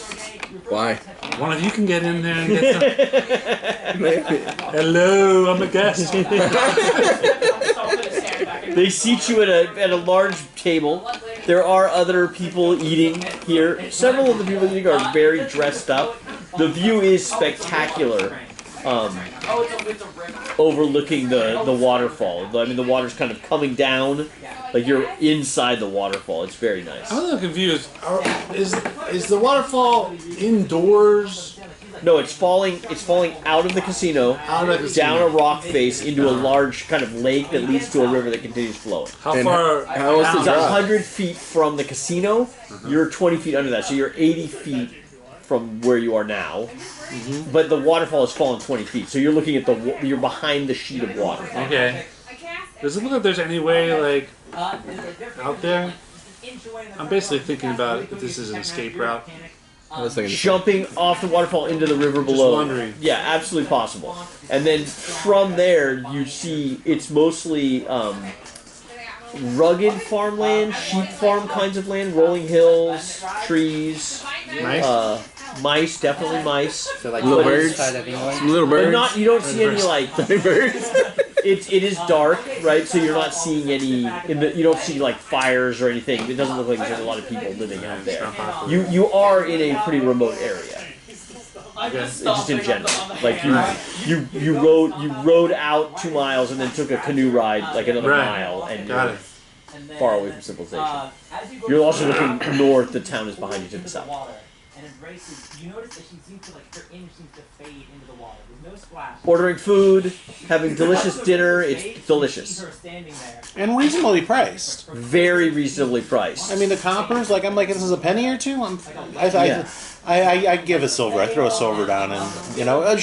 [SPEAKER 7] Why?
[SPEAKER 4] One of you can get in there and get some. Hello, I'm a guest.
[SPEAKER 3] They seat you at a large table. There are other people eating here. Several of the people eating are very dressed up. The view is spectacular, overlooking the waterfall. I mean, the water's kind of coming down, like you're inside the waterfall. It's very nice.
[SPEAKER 4] I'm a little confused. Is the waterfall indoors?
[SPEAKER 3] No, it's falling out of the casino, down a rock face into a large kind of lake that leads to a river that continues flowing.
[SPEAKER 4] How far?
[SPEAKER 7] How is the
[SPEAKER 3] It's
[SPEAKER 7] drop?
[SPEAKER 3] 100 feet from the casino. You're 20 feet under that, so you're 80 feet from where you are now. But the waterfall is falling 20 feet, so you're looking at you're behind the sheet of water.
[SPEAKER 4] Okay. Does it look like there's any way, like, out there? I'm basically thinking about if this is an escape route.
[SPEAKER 7] I was thinking
[SPEAKER 3] Jumping off the waterfall into the river below.
[SPEAKER 4] wondering.
[SPEAKER 3] Yeah, absolutely possible. And then from there, you see it's mostly rugged farmland, sheep farm kinds of land, rolling hills, trees,
[SPEAKER 4] Nice.
[SPEAKER 3] mice, definitely mice.
[SPEAKER 2] So like
[SPEAKER 7] Little
[SPEAKER 2] on this
[SPEAKER 7] birds.
[SPEAKER 2] side of England.
[SPEAKER 7] some little
[SPEAKER 3] But
[SPEAKER 7] birds.
[SPEAKER 3] not, you don't see any like.
[SPEAKER 7] birds.
[SPEAKER 3] It is dark, right? So you're not seeing any. You don't see like fires or anything. It doesn't look like there's a lot of people living out there. You are in a pretty remote area. Just in general, like you rode out 2 miles and then took a canoe ride like another mile, and you're far away from civilization. You're also looking north. The town is behind you to the south.
[SPEAKER 5] And embraces, you notice that she seems to, like, her image seems to fade into the water. There's no splash.
[SPEAKER 3] Ordering food, having delicious dinner. It's delicious.
[SPEAKER 1] And reasonably priced.
[SPEAKER 3] Very reasonably priced.
[SPEAKER 1] I mean, the coppers, like, I'm like, this is a penny or two? I give a silver. I throw a silver down and, you know, a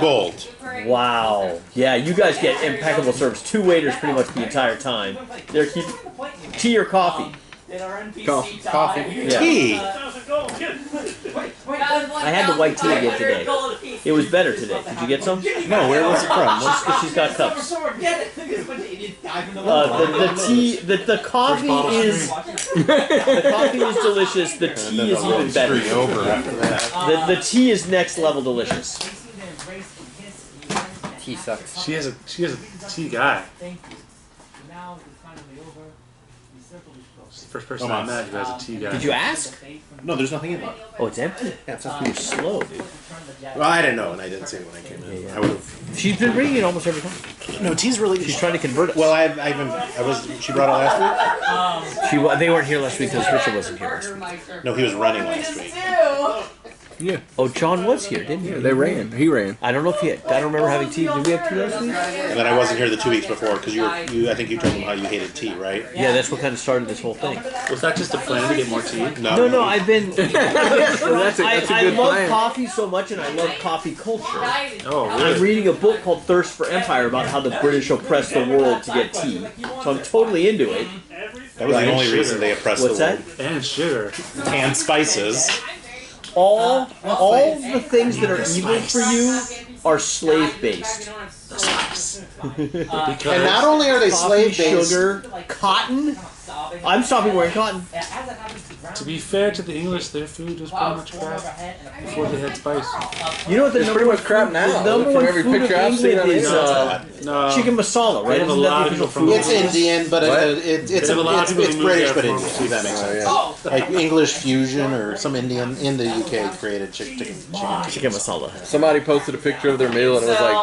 [SPEAKER 1] gold.
[SPEAKER 3] Wow. Yeah, you guys get impeccable service. 2 waiters pretty much the entire time. They're keep tea or coffee.
[SPEAKER 2] Coffee.
[SPEAKER 3] Yeah.
[SPEAKER 1] Tea.
[SPEAKER 3] I had the white tea again today. It was better today. Did you get some?
[SPEAKER 1] No, where was it from?
[SPEAKER 3] She's got cups. The coffee is the coffee is delicious. The tea is even better. The tea is next level delicious.
[SPEAKER 2] Tea sucks.
[SPEAKER 4] She has a tea guy. She's the first person I met who has a tea guy.
[SPEAKER 3] Did you ask?
[SPEAKER 1] No, there's nothing in there.
[SPEAKER 3] Oh, it's empty.
[SPEAKER 1] Yeah, it's
[SPEAKER 3] You're slow, dude.
[SPEAKER 1] Well, I didn't know, and I didn't see it when I came in.
[SPEAKER 3] Yeah.
[SPEAKER 1] I would have.
[SPEAKER 3] She's been bringing it almost every time.
[SPEAKER 1] No, tea's really.
[SPEAKER 3] She's trying to convert us.
[SPEAKER 1] Well, She brought it last
[SPEAKER 3] They weren't here last week because Richard wasn't here last week.
[SPEAKER 1] week. No, he was running last week.
[SPEAKER 7] Yeah.
[SPEAKER 3] Oh, John was here, didn't he?
[SPEAKER 7] They ran. He ran.
[SPEAKER 3] I don't know if he. I don't remember having tea. Did we have tea last week?
[SPEAKER 1] And then I wasn't here the 2 weeks before because I think you told him how you hated tea, right?
[SPEAKER 3] Yeah, that's what kind of started this whole thing.
[SPEAKER 4] Was that just a plan to get more tea?
[SPEAKER 3] No, I've been.
[SPEAKER 7] That's a
[SPEAKER 3] I
[SPEAKER 7] good
[SPEAKER 3] love
[SPEAKER 7] plan.
[SPEAKER 3] coffee so much, and I love coffee culture.
[SPEAKER 4] Oh,
[SPEAKER 3] I'm
[SPEAKER 4] really?
[SPEAKER 3] reading a book called Thirst for Empire about how the British oppressed the world to get tea. So I'm totally into it.
[SPEAKER 1] That was the only reason they oppressed
[SPEAKER 3] What's
[SPEAKER 1] the
[SPEAKER 3] that?
[SPEAKER 1] world.
[SPEAKER 4] And sugar.
[SPEAKER 1] And spices.
[SPEAKER 3] All the things that are evil for you are slave based.
[SPEAKER 1] And not only are they
[SPEAKER 3] Coffee,
[SPEAKER 1] slave based,
[SPEAKER 3] sugar, cotton. I'm stopping wearing cotton.
[SPEAKER 4] To be fair to the English, their food was pretty much crap before they had spice.
[SPEAKER 3] You know what the
[SPEAKER 7] It's
[SPEAKER 3] number
[SPEAKER 7] pretty
[SPEAKER 3] one
[SPEAKER 7] much crap now.
[SPEAKER 3] The number
[SPEAKER 7] From
[SPEAKER 3] one
[SPEAKER 7] every
[SPEAKER 3] food of
[SPEAKER 7] picture I've seen on
[SPEAKER 3] England is
[SPEAKER 4] No.
[SPEAKER 3] chicken masala, right?
[SPEAKER 4] They have a
[SPEAKER 3] Isn't that
[SPEAKER 4] lot
[SPEAKER 3] the
[SPEAKER 4] of people
[SPEAKER 3] official
[SPEAKER 4] from
[SPEAKER 3] food?
[SPEAKER 1] it's Indian, but it's
[SPEAKER 4] They have a lot of people who moved
[SPEAKER 1] British,
[SPEAKER 4] there
[SPEAKER 1] but
[SPEAKER 4] from
[SPEAKER 1] Indian. If that makes sense.
[SPEAKER 2] Oh,
[SPEAKER 1] Like English fusion or some Indian in the UK created chicken.
[SPEAKER 3] Chicken masala.
[SPEAKER 7] Somebody posted a picture of their meal and it was like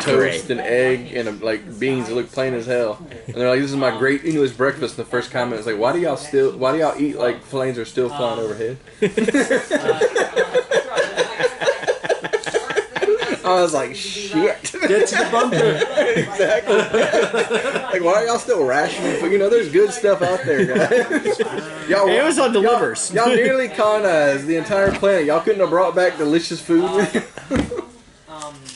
[SPEAKER 3] Great.
[SPEAKER 7] toast and egg and like beans that look plain as hell. And they're like, "This is my great English breakfast." And the first comment was like, "Why do y'all eat like planes are still flying overhead?" I was like, "Shit."
[SPEAKER 4] Get to the bunker.
[SPEAKER 7] Exactly. Like, why are y'all still rationing food? You know, there's good stuff out there, guys.
[SPEAKER 3] Amazon delivers.
[SPEAKER 7] Y'all nearly colonized the entire planet. Y'all couldn't have brought back delicious food with you.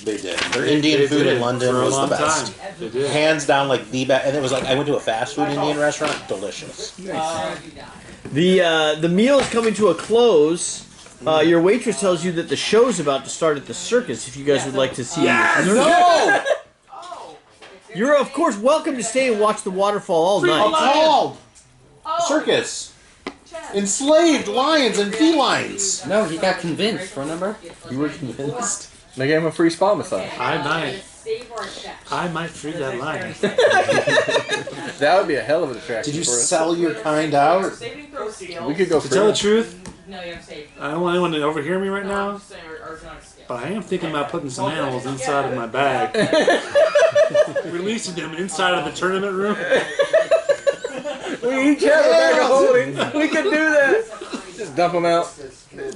[SPEAKER 1] They did. Their Indian food in London
[SPEAKER 4] for a
[SPEAKER 1] was the
[SPEAKER 4] long
[SPEAKER 1] best.
[SPEAKER 4] time. They did.
[SPEAKER 1] Hands down, like the best. And it was like I went to a fast food Indian restaurant. Delicious.
[SPEAKER 3] The meal is coming to a close. Your waitress tells you that the show's about to start at the circus. If you guys would like to see it.
[SPEAKER 1] No!
[SPEAKER 3] You're of course welcome to stay and watch the waterfall all night.
[SPEAKER 1] Called circus. Enslaved lions and felines.
[SPEAKER 2] no, he got convinced, remember?
[SPEAKER 1] You were convinced.
[SPEAKER 7] They gave him a free spa massage.
[SPEAKER 4] I might free that line.
[SPEAKER 7] That would be a hell of an attraction
[SPEAKER 1] Did you
[SPEAKER 7] for us.
[SPEAKER 1] sell your kind out?
[SPEAKER 7] We could go
[SPEAKER 4] To tell the
[SPEAKER 7] free.
[SPEAKER 4] truth, I don't want anyone to overhear me right now, but I am thinking about putting some animals inside of my bag. Releasing them inside of the tournament room.
[SPEAKER 7] We each have a bag of holding. We could do that. Just dump them out.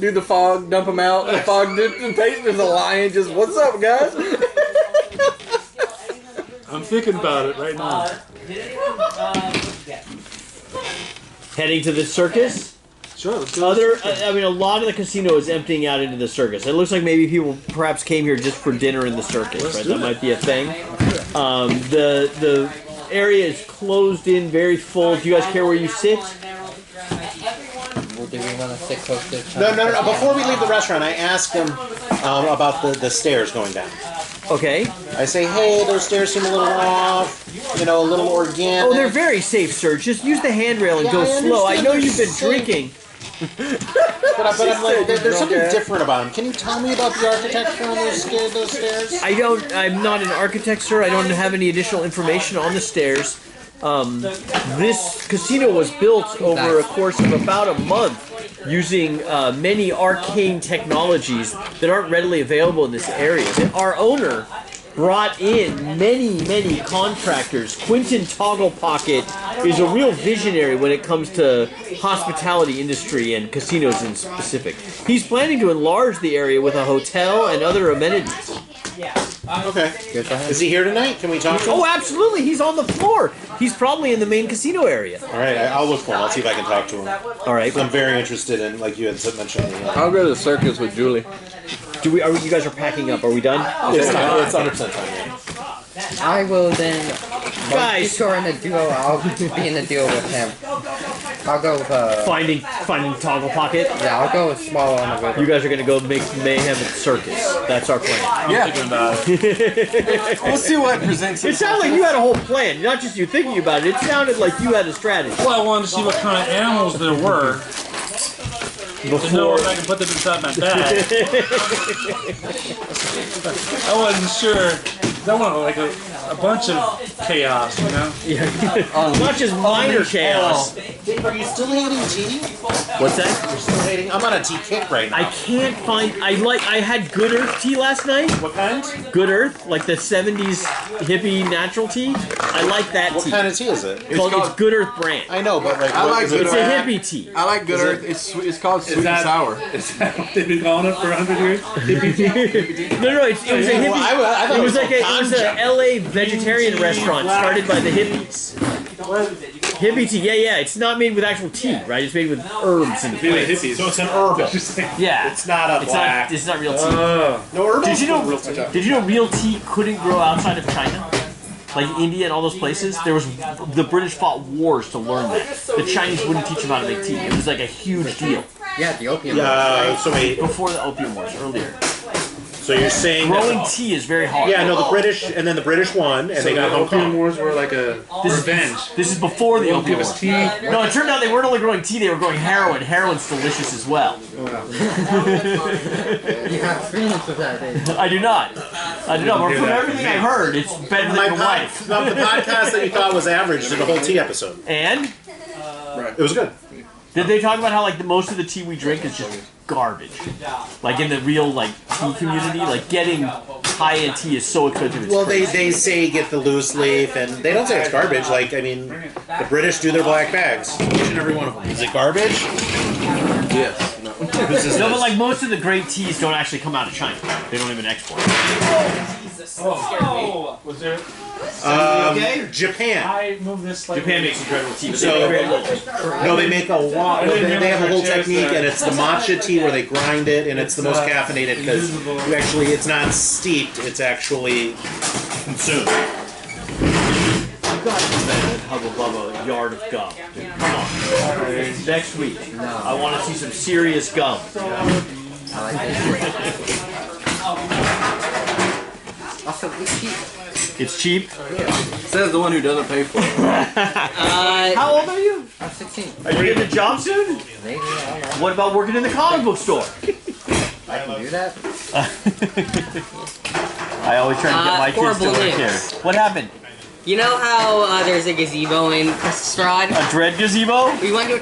[SPEAKER 7] Do the fog, dump them out. The fog dips and paste. There's a lion. Just, what's up, guys?
[SPEAKER 4] I'm thinking about it right now.
[SPEAKER 3] Heading to the circus.
[SPEAKER 4] Sure, let's go.
[SPEAKER 3] A lot of the casino is emptying out into the circus. It looks like maybe people perhaps came here just for dinner in the circus, right? That might be a thing. The area is closed in, very full. Do you guys care where you sit?
[SPEAKER 2] Or do we want to sit close to
[SPEAKER 1] No. Before we leave the restaurant, I asked them about the stairs going down.
[SPEAKER 3] Okay.
[SPEAKER 1] I say, hey, those stairs seem a little off, a little organic.
[SPEAKER 3] Oh, they're very safe, sir. Just use the handrail and
[SPEAKER 1] Yeah,
[SPEAKER 3] go
[SPEAKER 1] I
[SPEAKER 3] slow. I
[SPEAKER 1] understand
[SPEAKER 3] know
[SPEAKER 1] they're
[SPEAKER 3] you've been
[SPEAKER 1] safe.
[SPEAKER 3] drinking.
[SPEAKER 1] But I'm like, there's something different about them. Can you tell me about the architecture on those stairs?
[SPEAKER 3] I'm not an architect, sir. I don't have any additional information on the stairs. This casino was built over a course of about a month using many arcane technologies that aren't readily available in this area. Our owner brought in many contractors. Quentin Togglepocket is a real visionary when it comes to hospitality industry and casinos in specific. He's planning to enlarge the area with a hotel and other amenities.
[SPEAKER 1] Okay. Is he here tonight? Can we talk to him?
[SPEAKER 3] Oh, absolutely. He's on the floor. He's probably in the main casino area.
[SPEAKER 1] All right, I'll look for him. I'll see if I can talk to him.
[SPEAKER 3] All right.
[SPEAKER 1] I'm very interested in, like you had mentioned.
[SPEAKER 7] I'll go to the circus with Julie.
[SPEAKER 3] You guys are packing up. Are we done?
[SPEAKER 1] It's 100% time.
[SPEAKER 2] I will then.
[SPEAKER 3] Guys.
[SPEAKER 2] If you're in a duo, I'll be in a duo with him. I'll go with.
[SPEAKER 3] Finding Togglepocket.
[SPEAKER 2] Yeah, I'll go with Swallow on the river.
[SPEAKER 3] You guys are gonna go make mayhem at the circus. That's our plan.
[SPEAKER 7] Yeah. We'll see what presents.
[SPEAKER 3] It sounded like you had a whole plan, not just you thinking about it. It sounded like you had a strategy.
[SPEAKER 4] Well, I wanted to see what kind of animals there were. To know if I can put them inside my bag. I wasn't sure. I wanted like a bunch of chaos, you know?
[SPEAKER 3] Not just minor chaos.
[SPEAKER 1] Dave, are you still hating tea?
[SPEAKER 3] What's that?
[SPEAKER 1] You're still hating? I'm on a tea kick right now.
[SPEAKER 3] I can't find. I had Good Earth tea last night.
[SPEAKER 1] What kind?
[SPEAKER 3] Good Earth, like the '70s hippie natural tea. I like that
[SPEAKER 1] What
[SPEAKER 3] tea.
[SPEAKER 1] kind of tea is it?
[SPEAKER 3] It's Good Earth brand.
[SPEAKER 1] I know, but like,
[SPEAKER 7] I
[SPEAKER 1] what
[SPEAKER 7] like
[SPEAKER 1] is it?
[SPEAKER 3] It's a
[SPEAKER 7] Earth.
[SPEAKER 3] hippie tea.
[SPEAKER 7] I like Good Earth. It's called sweet and sour.
[SPEAKER 4] Is that what they've been calling it for 100 years?
[SPEAKER 3] No, it was a hippie.
[SPEAKER 1] Well, I thought
[SPEAKER 3] It was like
[SPEAKER 1] called
[SPEAKER 3] it was a LA vegetarian restaurant started by the hippies. Hippie tea, yeah. It's not made with actual tea, right? It's made with herbs and
[SPEAKER 4] Maybe
[SPEAKER 3] plants.
[SPEAKER 4] hippies.
[SPEAKER 1] So it's an herbal.
[SPEAKER 3] Yeah,
[SPEAKER 1] It's not a black.
[SPEAKER 3] It's not real tea.
[SPEAKER 4] Oh.
[SPEAKER 1] No herbal?
[SPEAKER 3] Did you know real tea couldn't grow outside of China? Like India and all those places, the British fought wars to learn that. The Chinese wouldn't teach them how to make tea. It was like a huge deal
[SPEAKER 2] Yeah, the opium.
[SPEAKER 1] So wait.
[SPEAKER 3] before the Opium Wars, earlier.
[SPEAKER 1] So you're saying
[SPEAKER 3] Growing
[SPEAKER 1] that?
[SPEAKER 3] tea is very hard.
[SPEAKER 1] Yeah, no. The British won, and they got Hong
[SPEAKER 4] Opium
[SPEAKER 1] Kong.
[SPEAKER 4] Wars were like a revenge.
[SPEAKER 3] This is before the
[SPEAKER 4] Won't
[SPEAKER 3] Opium
[SPEAKER 4] give us
[SPEAKER 3] Wars.
[SPEAKER 4] tea.
[SPEAKER 3] No, it turned out they weren't only growing tea; they were growing heroin. Heroin's delicious as well.
[SPEAKER 2] You have experience with that, Dave.
[SPEAKER 3] I do not. But from everything I've heard, it's better than your wife.
[SPEAKER 1] The podcast that you thought was average did a whole tea episode.
[SPEAKER 3] And
[SPEAKER 1] It was good.
[SPEAKER 3] did they talk about how like most of the tea we drink is just garbage? Like in the real like tea community, like getting high-end tea is so expensive. It's
[SPEAKER 1] Well,
[SPEAKER 3] crazy.
[SPEAKER 1] they say get the loose leaf, and they don't say it's garbage. Like, I mean, the British do their black bags, each and every one of them. Is it garbage?
[SPEAKER 7] Yes.
[SPEAKER 3] No, but like most of the great teas don't actually come out of China. They don't even export.
[SPEAKER 4] Oh, was there?
[SPEAKER 1] Japan.
[SPEAKER 4] I moved this slightly.
[SPEAKER 3] Japan makes incredible tea. But
[SPEAKER 1] So-
[SPEAKER 3] they make very little.
[SPEAKER 1] No, they make a lot. They have a whole technique, and it's the matcha tea where they grind it, and it's the most caffeinated because it's not steeped; it's actually consumed.
[SPEAKER 3] You got to invent Hubba Bubba yard of gum. Dude, come on. Next week, I want to see some serious gum.
[SPEAKER 2] Also, it's cheap.
[SPEAKER 3] It's cheap.
[SPEAKER 7] Says the one who doesn't pay for it.
[SPEAKER 3] How old are you?
[SPEAKER 2] I'm 16.
[SPEAKER 3] Are you getting a job soon?
[SPEAKER 2] Maybe, I don't know.
[SPEAKER 3] What about working in the comic book store?
[SPEAKER 2] I can do that.
[SPEAKER 3] I always try to get my kids to
[SPEAKER 9] horrible
[SPEAKER 3] work here.
[SPEAKER 9] news.
[SPEAKER 3] What happened?
[SPEAKER 9] You know how there's a gazebo in Crest Strahd?
[SPEAKER 3] A dread gazebo?
[SPEAKER 9] We went to